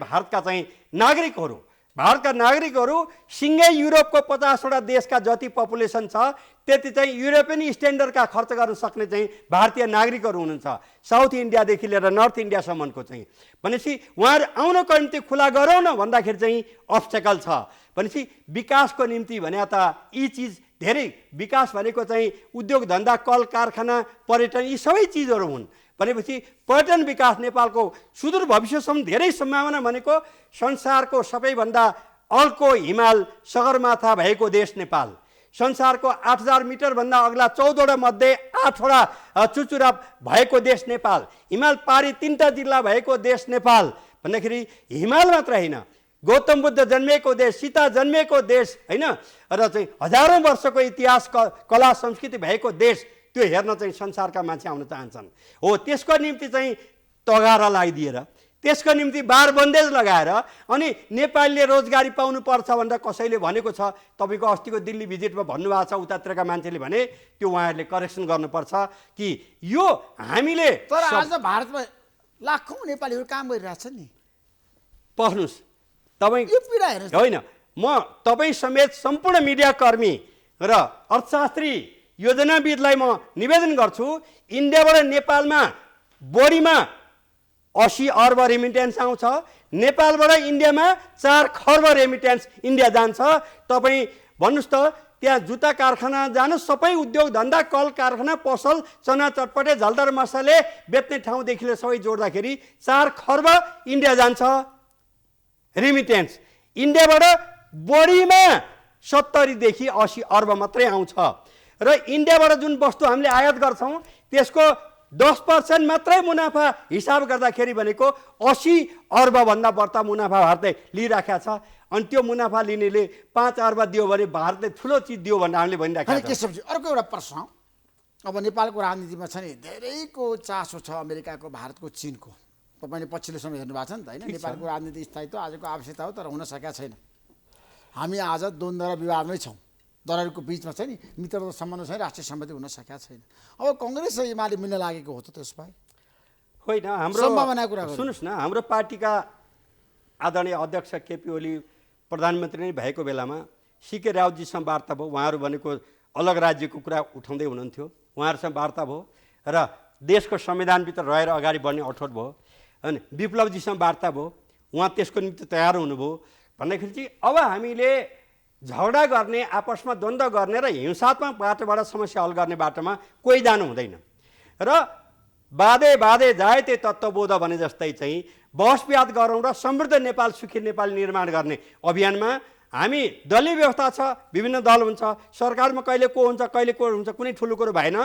भारतका नागरिकहरू सिँगै युरोपको 50वटा देशका जति पपुलेसन छ त्यति चाहिँ युरोपियन स्ट्यान्डर्डका खर्च गर्न सक्ने चाहिँ भारतीय नागरिकहरू हुनुहुन्छ, साउथ इन्डियादेखि लिएर नर्थ इन्डियासम्मको चाहिँ। भनेपछि उहाँहरू आउनको निम्ति खुला गरौँ न भन्दाखेरि चाहिँ अब्स्टेकल छ। भनेपछि विकासको निम्ति भने त यी चिज धेरै, विकास भनेको चाहिँ उद्योग धन्दा, कल कारखाना, पर्यटन, यी सबै चिजहरू हुन्। भनेपछि पर्यटन विकास नेपालको सुदूर भविष्यसम्म धेरै सम्भावना भनेको संसारको सबैभन्दा अल्को हिमाल सगरमाथा भएको देश नेपाल, संसारको 8000 मिटरभन्दा अग्ला 14वटा मध्ये 8वटा चुचुरा भएको देश नेपाल, हिमाल पारी 3टा जिल्ला भएको देश नेपाल। भन्दाखेरि हिमाल मात्र होइन, गौतम बुद्ध जन्मेको देश, सीता जन्मेको देश हैन, र चाहिँ हजारौं वर्षको इतिहास, कला, संस्कृति भएको देश, त्यो हेर्न चाहिँ संसारका मान्छे आउन चाहन्छन्। हो, त्यसको निम्ति चाहिँ तगारा लगाइदिएर, त्यसको निम्ति बार बन्देज लगाएर अनि नेपालीले रोजगारी पाउनुपर्छ भनेर कसैले भनेको छ। तपाईँको अस्तिको दिल्ली भिजिटमा भन्नुभएको छ उतातिरका मान्छेले भने त्यो उहाँहरूले करेक्सन गर्नुपर्छ कि यो हामीले। तर आज भारतमा लाखौं नेपालीहरू काम गरिरहेछन् नि। पख्नुस् तपाईँ, यो पीडा हेर्नुस् होइन, म तपाईँ समेत सम्पूर्ण मिडियाकर्मी र अर्थशास्त्री योजनाविदलाई म निवेदन गर्छु, इन्डियाबाट नेपालमा बढीमा 80 अर्ब रेमिटेन्स आउँछ, नेपालबाट इन्डियामा 4 खर्ब रेमिटेन्स इन्डिया जान्छ। तपाईँ भन्नुहोस् त, त्यहाँ जुत्ता कारखाना जानुहोस्, सबै उद्योग धन्दा, कल कारखाना, पसल, चना चटपटे, झलदार मसाले बेच्ने ठाउँदेखि लिएर सबै जोड्दाखेरि 4 खर्ब इन्डिया जान्छ रेमिटेन्स। इन्डियाबाट बढीमा 70 देखि 80 अर्ब मात्रै आउँछ र इन्डियाबाट जुन वस्तु हामीले आयात गर्छौँ त्यसको 10% मात्रै मुनाफा हिसाब गर्दाखेरि भनेको 80 अर्बभन्दा बढ्ता मुनाफा भारतले लिइराखेको छ। अनि त्यो मुनाफा लिनेले 5 अर्ब दियो भने भारतले ठुलो चिज दियो भनेर हामीले भनिराखेका होइन छौँ। केशवजी, अर्को एउटा प्रश्न, अब नेपालको राजनीतिमा छ नि धेरैको चासो छ अमेरिकाको, भारतको, चिनको। तपाईँले पछिल्लो समय हेर्नु भएको छ नि त होइन? नेपालको राजनीति स्थायित्व आजको आवश्यकता हो, तर हुन सकेका छैन। हामी आज द्वन्द्व र विवादमै छौँ, दलहरूको बिचमा छ नि मित्रता सम्बन्ध छैन, राष्ट्रिय सहमति हुन सकेका छैन। अब कङ्ग्रेस र एमाले मिल्न लागेको हो त त्यसबाहेक होइन, हाम्रो सम्भावना कुरा गर्नु। सुन्नुहोस् न, हाम्रो पार्टीका आदरणीय अध्यक्ष केपी ओली प्रधानमन्त्री नै भएको बेलामा सिके राउतजीसँग वार्ता भयो। उहाँहरू भनेको अलग राज्यको कुरा उठाउँदै हुनुहुन्थ्यो, उहाँहरूसँग वार्ता भयो र देशको संविधानभित्र रहेर अगाडि बढ्ने अठोट भयो। अनि विप्लवजीसँग वार्ता भयो, उहाँ त्यसको निम्ति तयार हुनुभयो। भन्दाखेरि चाहिँ अब हामीले झगडा गर्ने, आपसमा द्वन्द्व गर्ने र हिंसात्मक बाटोबाट समस्या हल गर्ने बाटोमा कोही जानु हुँदैन र बाधे बाधे जायते तत्त्वबोध भने जस्तै चाहिँ बहस विवाद गरौँ र समृद्ध नेपाल, सुखी नेपाल निर्माण गर्ने अभियानमा हामी दलीय व्यवस्था छ, विभिन्न दल हुन्छ, सरकारमा कहिले को हुन्छ कहिले को हुन्छ कुनै ठुलो कुरो भएन।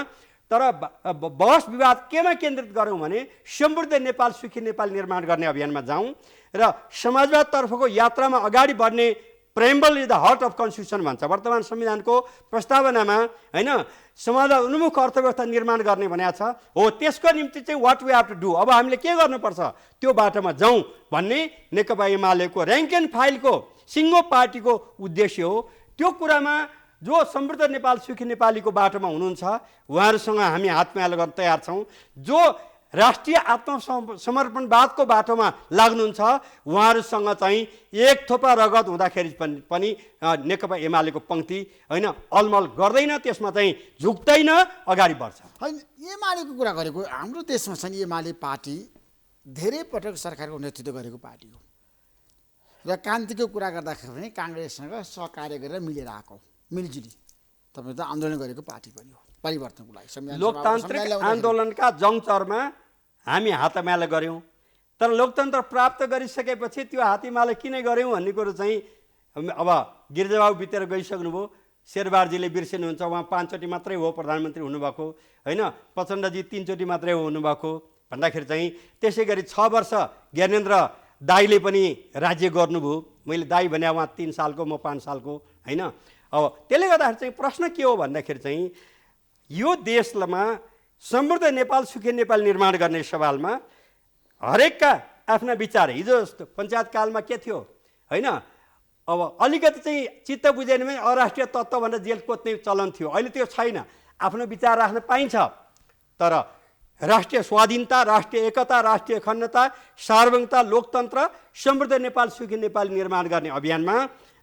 तर बहस विवाद केमा केन्द्रित गरौँ भने समृद्ध नेपाल, सुखी नेपाल निर्माण गर्ने अभियानमा जाउँ र समाजवादतर्फको यात्रामा अगाडि बढ्ने preamble is the heart of constitution भन्छ वर्तमान संविधानको प्रस्तावनामा होइन। समाजवाद उन्मुख अर्थव्यवस्था निर्माण गर्ने भनेको छ हो, त्यसको निम्ति चाहिँ what we have to do, अब हामीले के गर्नुपर्छ त्यो बाटोमा जाउँ भन्ने नेकपा एमालेको र्याङ्क एन्ड फाइलको सिङ्गो पार्टीको उद्देश्य हो। त्यो कुरामा जो समृद्ध नेपाल, सुखी नेपालीको बाटोमा हुनुहुन्छ उहाँहरूसँग हामी हातमालो गर्न तयार छौँ। जो राष्ट्रिय आत्मसमर्पणवादको बाटोमा लाग्नुहुन्छ उहाँहरूसँग चाहिँ एक थोपा रगत हुँदाखेरि पनि नेकपा एमालेको पङ्क्ति होइन अलमल गर्दैन, त्यसमा चाहिँ झुक्दैन, अगाडि बढ्छ। होइन, एमालेको कुरा गरेको, हाम्रो देशमा छ नि एमाले पार्टी धेरै पटक सरकारको नेतृत्व गरेको पार्टी हो र क्रान्तिको कुरा गर्दाखेरि पनि काङ्ग्रेससँग सहकार्य गरेर मिलेर आएको, मिलजुली तपाईँ त आन्दोलन गरेको पार्टी पनि हो परिवर्तनको लागि। लोकतान्त्रिक आन्दोलनका जङचरमा हामी हातमाला गऱ्यौँ, तर लोकतन्त्र प्राप्त गरिसकेपछि त्यो हातमाला किन गऱ्यौँ भन्ने कुरो चाहिँ अब गिरिजाबाबु बितेर गइसक्नुभयो, शेरबारजीले बिर्सिनुहुन्छ, उहाँ 5 चोटि मात्रै हो प्रधानमन्त्री हुनुभएको होइन, प्रचण्डजी 3 चोटि मात्रै हो हुनुभएको। भन्दाखेरि चाहिँ त्यसै गरी 6 वर्ष ज्ञानेन्द्र दाईले पनि राज्य गर्नुभयो, मैले दाई भने उहाँ 3 सालको म 5 सालको होइन। अब त्यसले गर्दाखेरि चाहिँ प्रश्न के हो भन्दाखेरि चाहिँ यो देशमा समृद्ध नेपाल, सुखी नेपाल निर्माण गर्ने सवालमा हरेकका आफ्ना विचार, हिजो जस्तो पञ्चायतकालमा के थियो होइन, अब अलिकति चाहिँ चित्त बुझेन भने अराष्ट्रिय तत्त्व भनेर जेल कोत्ने चलन थियो, अहिले त्यो छैन। आफ्नो विचार राख्न पाइन्छ, तर राष्ट्रिय स्वाधीनता, राष्ट्रिय एकता, राष्ट्रिय अखण्डता, सार्वभौमता, लोकतन्त्र, समृद्ध नेपाल, सुखी नेपाल निर्माण गर्ने अभियानमा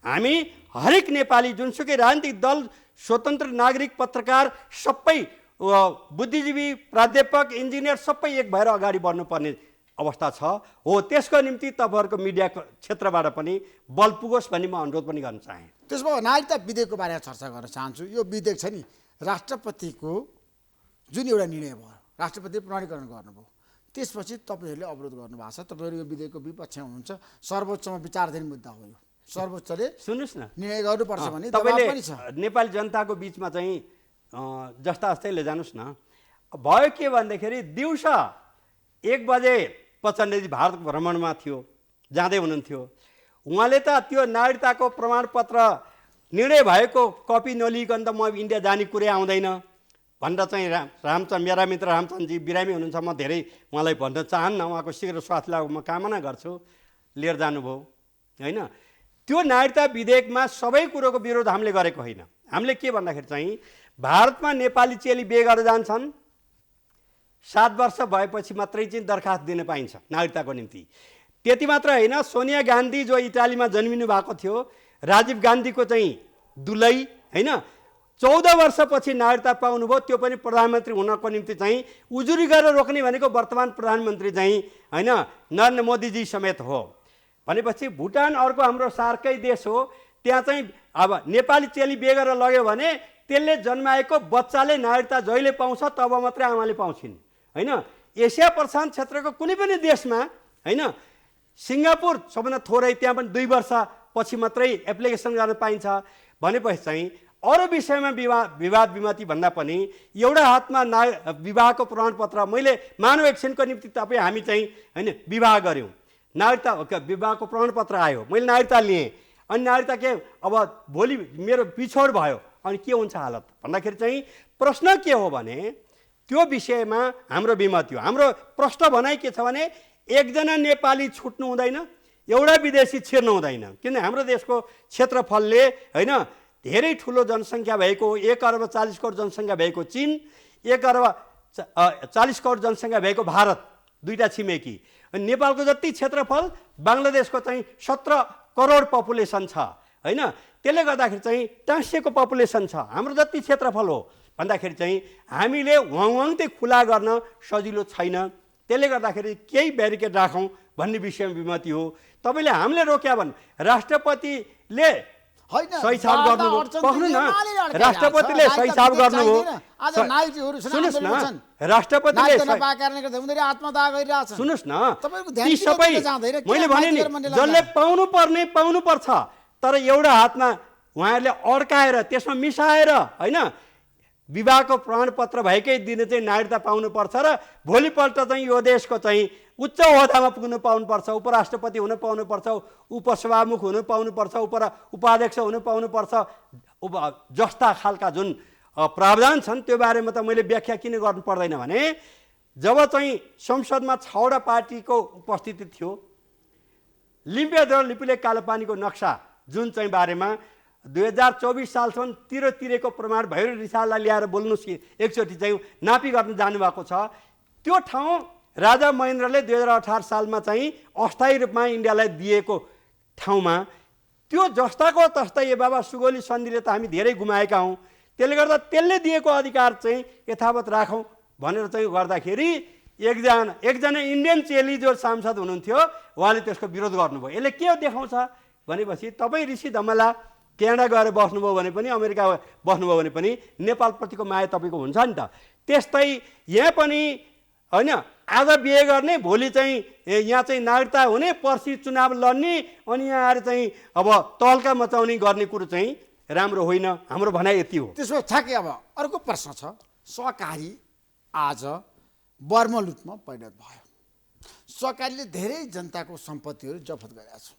हामी हरेक नेपाली जुनसुकै राजनीतिक दल, स्वतन्त्र नागरिक, पत्रकार सबै बुद्धिजीवी, प्राध्यापक, इन्जिनियर सबै एक भएर अगाडि बढ्नुपर्ने अवस्था छ हो। त्यसको निम्ति तपाईँहरूको मिडियाको क्षेत्रबाट पनि बल पुगोस् भन्ने म अनुरोध पनि गर्न चाहेँ। त्यसमा नागरिकता विधेयकको बारेमा चर्चा गर्न चाहन्छु। यो विधेयक छ नि राष्ट्रपतिको जुन एउटा निर्णय भयो, राष्ट्रपतिले प्रमाणीकरण गर्नुभयो, त्यसपछि तपाईँहरूले अवरोध गर्नुभएको छ। तपाईँहरू यो विधेयकको विपक्षमा हुनुहुन्छ, सर्वोच्चमा विचाराधीन मुद्दा हो यो, सर्वोच्चले सुन्नुहोस् न निर्णय गर्नुपर्छ भने तपाईँले पनि छ। नेपाली जनताको बिचमा चाहिँ जस्ता जस्तै लैजानुहोस् न। भयो के भन्दाखेरि दिउँसो 1 बजे प्रचण्डजी भारत भ्रमणमा थियो, जाँदै हुनुहुन्थ्यो, उहाँले त त्यो नागरिकताको प्रमाणपत्र निर्णय भएको कपी नलिकन त म इन्डिया जाने कुरै आउँदैन भनेर चाहिँ रामचन्द्र, मेरा मित्र रामचन्द्रजी बिरामी हुनुहुन्छ, म धेरै उहाँलाई भन्न चाहन्न, उहाँको शीघ्र स्वास्थ्य लाभ म कामना गर्छु, लिएर जानुभयो होइन। त्यो नागरिकता विधेयकमा सबै कुरोको विरोध हामीले गरेको होइन। हामीले के भन्दाखेरि चाहिँ भारतमा नेपाली चेली बिहे गरेर जान्छन्, 7 वर्ष भएपछि मात्रै चाहिँ दरखास्त दिन पाइन्छ नागरिकताको निम्ति। त्यति मात्र होइन, सोनिया गान्धी जो इटालीमा जन्मिनु भएको थियो, राजीव गान्धीको चाहिँ दुलै होइन, 14 वर्षपछि नागरिकता पाउनुभयो, त्यो पनि प्रधानमन्त्री हुनको निम्ति चाहिँ उजुरी गरेर रोक्ने भनेको वर्तमान प्रधानमन्त्री चाहिँ होइन नरेन्द्र मोदीजी समेत हो। भनेपछि भुटान अर्को हाम्रो सार्कै देश हो, त्यहाँ चाहिँ अब नेपाली चेली बिहे गरेर लग्यो भने त्यसले जन्माएको बच्चाले नागरिकता जहिले पाउँछ तब मात्रै आमाले पाउँछिन् होइन। एसिया प्रशान्त क्षेत्रको कुनै पनि देशमा होइन, सिङ्गापुर सबभन्दा थोरै, त्यहाँ पनि 2 वर्षपछि मात्रै एप्लिकेसन गर्न पाइन्छ। भनेपछि चाहिँ अरू विषयमा विवाद विमति भन्दा पनि एउटा हातमा विवाहको प्रमाणपत्र, मैले मानव एक्सनको निम्ति हामी चाहिँ होइन विवाह गऱ्यौँ, नागरिकता विवाहको प्रमाणपत्र आयो, मैले नागरिकता लिएँ, अनि नागरिकता के अब भोलि मेरो पिछोड भयो अनि के हुन्छ हालत भन्दाखेरि चाहिँ प्रश्न के हो भने त्यो विषयमा हाम्रो विमत थियो। हाम्रो प्रश्न भनाइ के छ भने एकजना नेपाली छुट्नु हुँदैन, एउटा विदेशी छिर्नु हुँदैन। किन हाम्रो देशको क्षेत्रफलले होइन धेरै ठुलो जनसङ्ख्या भएको 1 अर्ब 40 करोड जनसङ्ख्या भएको चीन, 1 अर्ब 40 करोड जनसङ्ख्या भएको भारत, दुईटा छिमेकी। अनि नेपालको जति क्षेत्रफल बङ्गलादेशको चाहिँ 17 करोड पपुलेसन छ होइन। त्यसले गर्दाखेरि चाहिँ टाँसिएको पपुलेसन छ। हाम्रो जति क्षेत्रफल हो भन्दाखेरि चाहिँ हामीले वाङवाङते खुला गर्न सजिलो छैन। त्यसले गर्दाखेरि केही ब्यारिकेड राखौँ भन्ने विषयमा विमति हो। तपाईँले हामीले रोक्या भने राष्ट्रपतिले सही छाप गर्नुभयो। कख्नु न, राष्ट्रपतिले सही छाप गर्नुभयो। सुन्नुहोस् न, राष्ट्रपतिले सुन्नुहोस् न, ती सबै मैले भने नि जसले पाउनुपर्छ, तर एउटा हातमा उहाँहरूले अड्काएर त्यसमा मिसाएर होइन विवाहको प्रमाणपत्र भएकै दिन चाहिँ नागरिकता पाउनुपर्छ र भोलिपल्ट चाहिँ यो देशको चाहिँ उच्च ओहदामा पुग्नु पाउनुपर्छ, उपराष्ट्रपति हुन पाउनुपर्छ, उपसभामुख हुन पाउनुपर्छ, उपाध्यक्ष हुन पाउनुपर्छ जस्ता खालका जुन प्रावधान छन् त्यो बारेमा त मैले व्याख्या किन गर्नु पर्दैन भने जब चाहिँ संसदमा 6वटा पार्टीको उपस्थिति थियो, लिम्पिले कालोपानीको नक्सा जुन चाहिँ बारेमा 2024 सालसम्म तिरेको प्रमाण भैरव रिसाललाई ल्याएर बोल्नुहोस् एकचोटि चाहिँ नापी गर्न जानुभएको छ। त्यो ठाउँ राजा महेन्द्रले 2018 सालमा चाहिँ अस्थायी रूपमा इन्डियालाई दिएको ठाउँमा त्यो जस्ताको तस्तै ए बाबा सुगौली सन्धिले त हामी धेरै गुमाएका हौँ, त्यसले गर्दा त्यसले दिएको अधिकार चाहिँ यथावत राखौँ भनेर चाहिँ गर्दाखेरि एकजना इन्डियन चेली जो सांसद हुनुहुन्थ्यो उहाँले त्यसको विरोध गर्नुभयो। यसले के देखाउँछ भनेपछि तपाईँ ऋषि धमला क्यानाडा गएर बस्नुभयो भने पनि, अमेरिका बस्नुभयो भने पनि नेपालप्रतिको माया तपाईँको हुन्छ नि त। त्यस्तै यहाँ पनि होइन आज बिहे गर्ने, भोलि चाहिँ यहाँ चाहिँ नागरिकता हुने, पर्सि चुनाव लड्ने, अनि यहाँ आएर चाहिँ अब तहल्का मचाउने गर्ने कुरो चाहिँ राम्रो होइन। हाम्रो भनाइ यति हो। त्यसो छ कि अब अर्को प्रश्न छ, सहकारी आज बर्मलुटमा परिणत भयो। सहकारीले धेरै जनताको सम्पत्तिहरू जफत गरेका छ।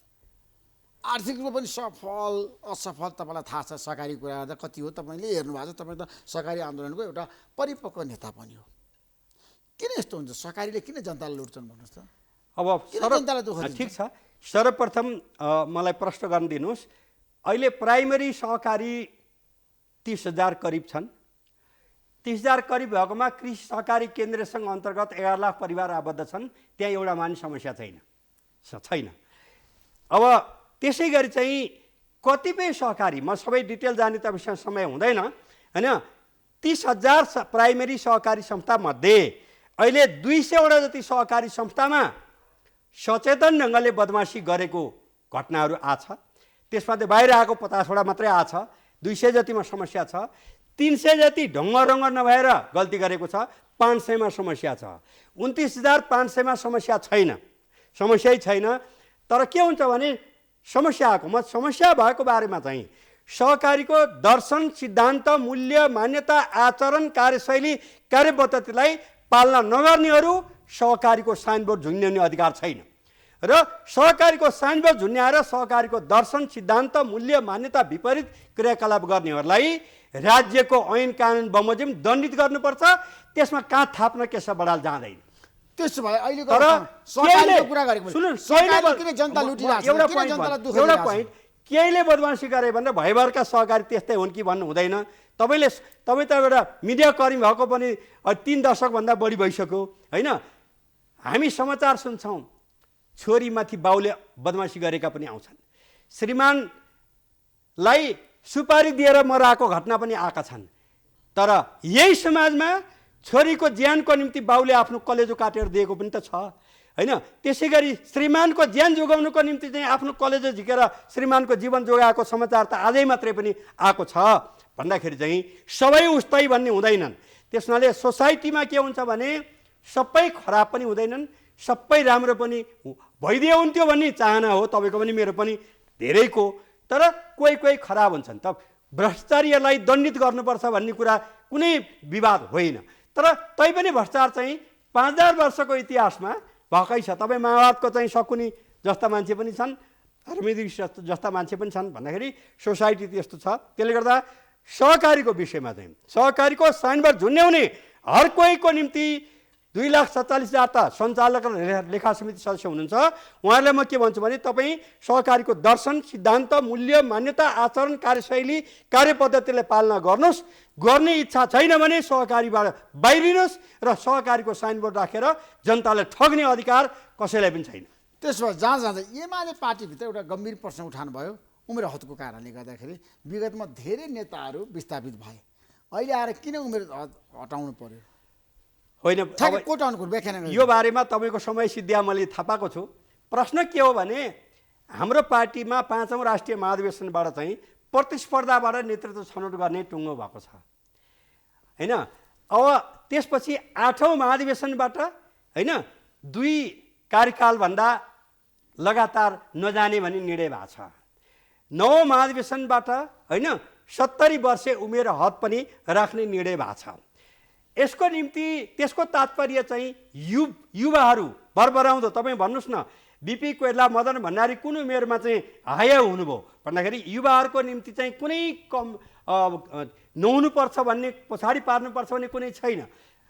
आर्थिक रूपमा पनि सफल असफल तपाईँलाई थाहा छ। सहकारी कुरा गर्दा कति हो तपाईँले हेर्नु भएको छ। तपाईँ त सहकारी आन्दोलनको एउटा परिपक्व नेता पनि हो। किन यस्तो हुन्छ? सहकारीले किन जनतालाई लुट्छन् भन्नुहोस् त। अब जनतालाई दुःख ठिक छ, सर्वप्रथम मलाई प्रश्न गर्न दिनुहोस्। अहिले प्राइमेरी सहकारी 30,000 करिब छन्। 30,000 करिब भएकोमा कृषि सहकारी केन्द्रीय सङ्घ अन्तर्गत 11 लाख परिवार आबद्ध छन्। त्यहाँ एउटा माने समस्या छैन। अब त्यसै गरी चाहिँ कतिपय सहकारी, म सबै डिटेल जाने तपाईँसँग समय हुँदैन होइन। 30,000 प्राइमेरी सहकारी संस्थामध्ये अहिले 200वटा जति सहकारी संस्थामा सचेतन ढङ्गले बदमासी गरेको घटनाहरू आछ। त्यसमा त बाहिर आएको 50वटा मात्रै आछ। 200 जतिमा समस्या छ। 300 जति ढङ्गरङ्ग नभएर गल्ती गरेको छ। 500मा समस्या छ। 29,500मा समस्या छैन। तर के हुन्छ भने समस्या भएको बारेमा चाहिँ सहकारीको दर्शन, सिद्धान्त, मूल्य, मान्यता, आचरण, कार्यशैली, कार्यपद्धतिलाई पालना नगर्नेहरू सहकारीको साइनबोर्ड झुन्ड्याउने अधिकार छैन। र सहकारीको साइनबोर्ड झुन्ड्याएर सहकारीको दर्शन, सिद्धान्त, मूल्य, मान्यता विपरीत क्रियाकलाप गर्नेहरूलाई राज्यको ऐन कानुन बमोजिम दण्डित गर्नुपर्छ। त्यसमा काँध थाप्न केशव बडाल जाँदैन। त्यसो भए अहिलेको सहकारीको कुरा गरेको सहकारीले किन जनता लुटिरहेको छ? किन जनतालाई दुःख एउटा पोइन्ट, केहीले बदमासी गरे भने भयभरका सहकारी त्यस्तै हुन् कि भन्नु हुँदैन। तपाईँ त एउटा मिडिया कर्मी भएको पनि 3 दशकभन्दा बढी भइसक्यो होइन। हामी समाचार सुन्छौँ, छोरीमाथि बाउले बदमासी गरेका पनि आउँछन्। श्रीमानलाई सुपारी दिएर मराएको घटना पनि आएका छन्। तर यही समाजमा छोरीको ज्यानको निम्ति बाउले आफ्नो कलेजो काटेर दिएको पनि त छ होइन। त्यसै गरी श्रीमानको ज्यान जोगाउनुको निम्ति चाहिँ आफ्नो कलेजो झिकेर श्रीमानको जीवन जोगाएको समाचार त आजै मात्रै पनि आएको छ भन्दाखेरि चाहिँ सबै उस्तै भन्ने हुँदैनन्। त्यसनाले सोसाइटीमा के हुन्छ भने सबै खराब पनि हुँदैनन्, सबै राम्रो पनि भइदियो हुन्थ्यो भन्ने चाहना हो तपाईँको पनि मेरो पनि धेरैको। तर कोही खराब हुन्छन्। त भ्रष्टाचारीहरूलाई दण्डित गर्नुपर्छ भन्ने कुरा कुनै विवाद होइन। तर तैपनि भ्रष्टाचार चाहिँ 5000 वर्षको इतिहासमा भएकै छ। तपाईँ माओवादको चाहिँ शकुनी जस्ता मान्छे पनि छन्, धर्मेदिक जस्ता मान्छे पनि छन् भन्दाखेरि सोसाइटी त्यस्तो छ। त्यसले गर्दा सहकारीको विषयमा चाहिँ सहकारीको साइनबोर्ड झुन्ड्याउने हर कोहीको निम्ति 2,47,000 त सञ्चालक र लेखा समिति सदस्य हुनुहुन्छ। उहाँहरूलाई म के भन्छु भने तपाईँ सहकारीको दर्शन, सिद्धान्त, मूल्य, मान्यता, आचरण, कार्यशैली, कार्यपद्धतिलाई पालना गर्नुहोस्। गर्ने इच्छा छैन भने सहकारीबाट बाहिरिनुहोस् र सहकारीको साइनबोर्ड राखेर जनतालाई ठग्ने अधिकार कसैलाई पनि छैन। त्यसो भए जहाँ जाँदा एमाले पार्टीभित्र एउटा गम्भीर प्रश्न उठाउनु भयो उमेर हदको कारणले गर्दाखेरि। विगतमा धेरै नेताहरू विस्थापित भए, अहिले आएर किन उमेर हद हटाउनु पर्यो? होइन, यो बारेमा तपाईँको समय सिद्धिया मैले थाहा पाएको छु। प्रश्न के हो भने हाम्रो पार्टीमा 5औं राष्ट्रिय महाधिवेशनबाट चाहिँ प्रतिस्पर्धाबाट नेतृत्व छनौट गर्ने टुङ्गो भएको छ होइन। अब त्यसपछि 8औं महाधिवेशनबाट होइन 2 कार्यकालभन्दा लगातार नजाने भन्ने निर्णय भएको छ। 9औं महाधिवेशनबाट होइन 70 वर्ष उमेर हद पनि राख्ने निर्णय भएको छ। यसको निम्ति त्यसको तात्पर्य चाहिँ युवाहरू भरभराउँदो। तपाईँ भन्नुहोस् न, बिपी कोइराला, मदन भण्डारी कुन उमेरमा चाहिँ हाया हुनुभयो भन्दाखेरि युवाहरूको निम्ति चाहिँ कुनै कम नहुनुपर्छ भन्ने, पछाडि पार्नुपर्छ भन्ने कुनै छैन।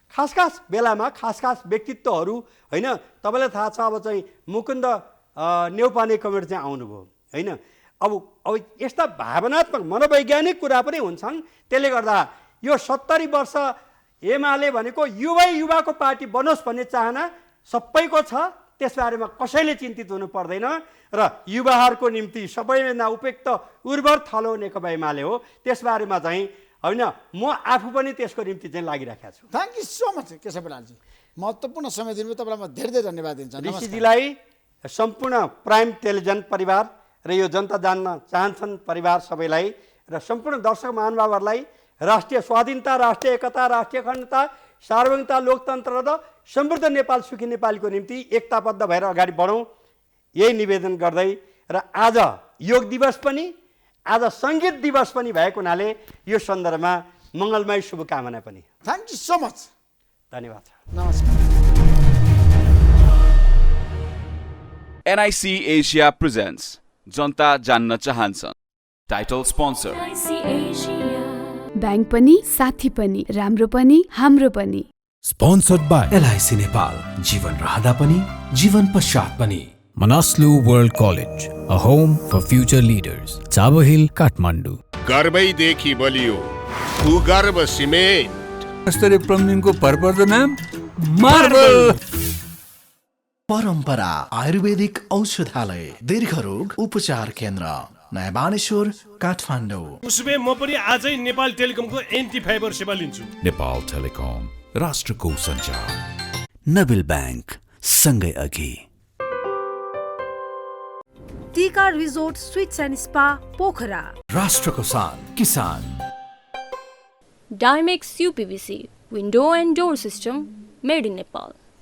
खास बेलामा खास व्यक्तित्वहरू होइन। तपाईँलाई थाहा छ अब चाहिँ मुकुन्द नेउपाने कमेटी चाहिँ आउनुभयो होइन। अब यस्ता भावनात्मक मनोवैज्ञानिक कुरा पनि हुन्छन्। त्यसले गर्दा यो 70 वर्ष एमाले भनेको युवाको पार्टी बनोस् भन्ने चाहना सबैको छ। त्यसबारेमा कसैले चिन्तित हुनु पर्दैन र युवाहरूको निम्ति सबैभन्दा उपयुक्त उर्वर थलो नेकपा एमाले हो। त्यसबारेमा चाहिँ होइन म आफू पनि त्यसको निम्ति चाहिँ लागिराखेको छु। Thank you so much Keshav बरालजी, महत्त्वपूर्ण समय दिनुभयो। तपाईँलाई म धेरै धन्यवाद दिन्छु। ऋषिजीलाई, सम्पूर्ण प्राइम टेलिभिजन परिवार र यो जनता जान्न चाहन्छन् परिवार सबैलाई र सम्पूर्ण दर्शक महानुभावहरूलाई राष्ट्रिय स्वाधीनता, राष्ट्रिय एकता, राष्ट्रिय अखण्डता, सार्वभौमिकता, लोकतन्त्र र समृद्ध नेपाल, सुखी नेपालको निम्ति एकताबद्ध भएर अगाडि बढौँ यही निवेदन गर्दै र आज योग दिवस पनि, आज सङ्गीत दिवस पनि भएको हुनाले यो सन्दर्भमा मङ्गलमय शुभकामना पनि। थ्याङ्क यू सो मच, धन्यवाद, नमस्कार। NIC Asia presents जनता जान्न चाहन्छ। टाइटल स्पोन्सर ब्याङ्क पनि, साथी पनि, राम्रो पनि, हाम्रो पनि। Sponsored by LIC नेपाल, जीवन रहँदा पनि जीवन पश्चात पनि। Manaslu World College, a home for future leaders. Chabahil, Kathmandu. गर्वैदेखि बलियो भूगर्भ सिमेन्ट। स्तरीय प्लम्बिङको भरपर्दो नाम मार्बल। परम्परा आयुर्वेदिक औषधालय, दीर्घरोग उपचार केन्द्र, नयाँ बानेश्वर, काठमाडौँ। उसबे म पनि आजै नेपाल टेलिकमको एन्टी फाइबर सेवा लिन्छु। नेपाल टेलिकम, राष्ट्रको सञ्चार। नबिल ब्याङ्क, सँगै अघि। टीका resort sweets and spa Pokhara. राष्ट्रको सान, किसान। Dimex UPVC window and door system made in Nepal.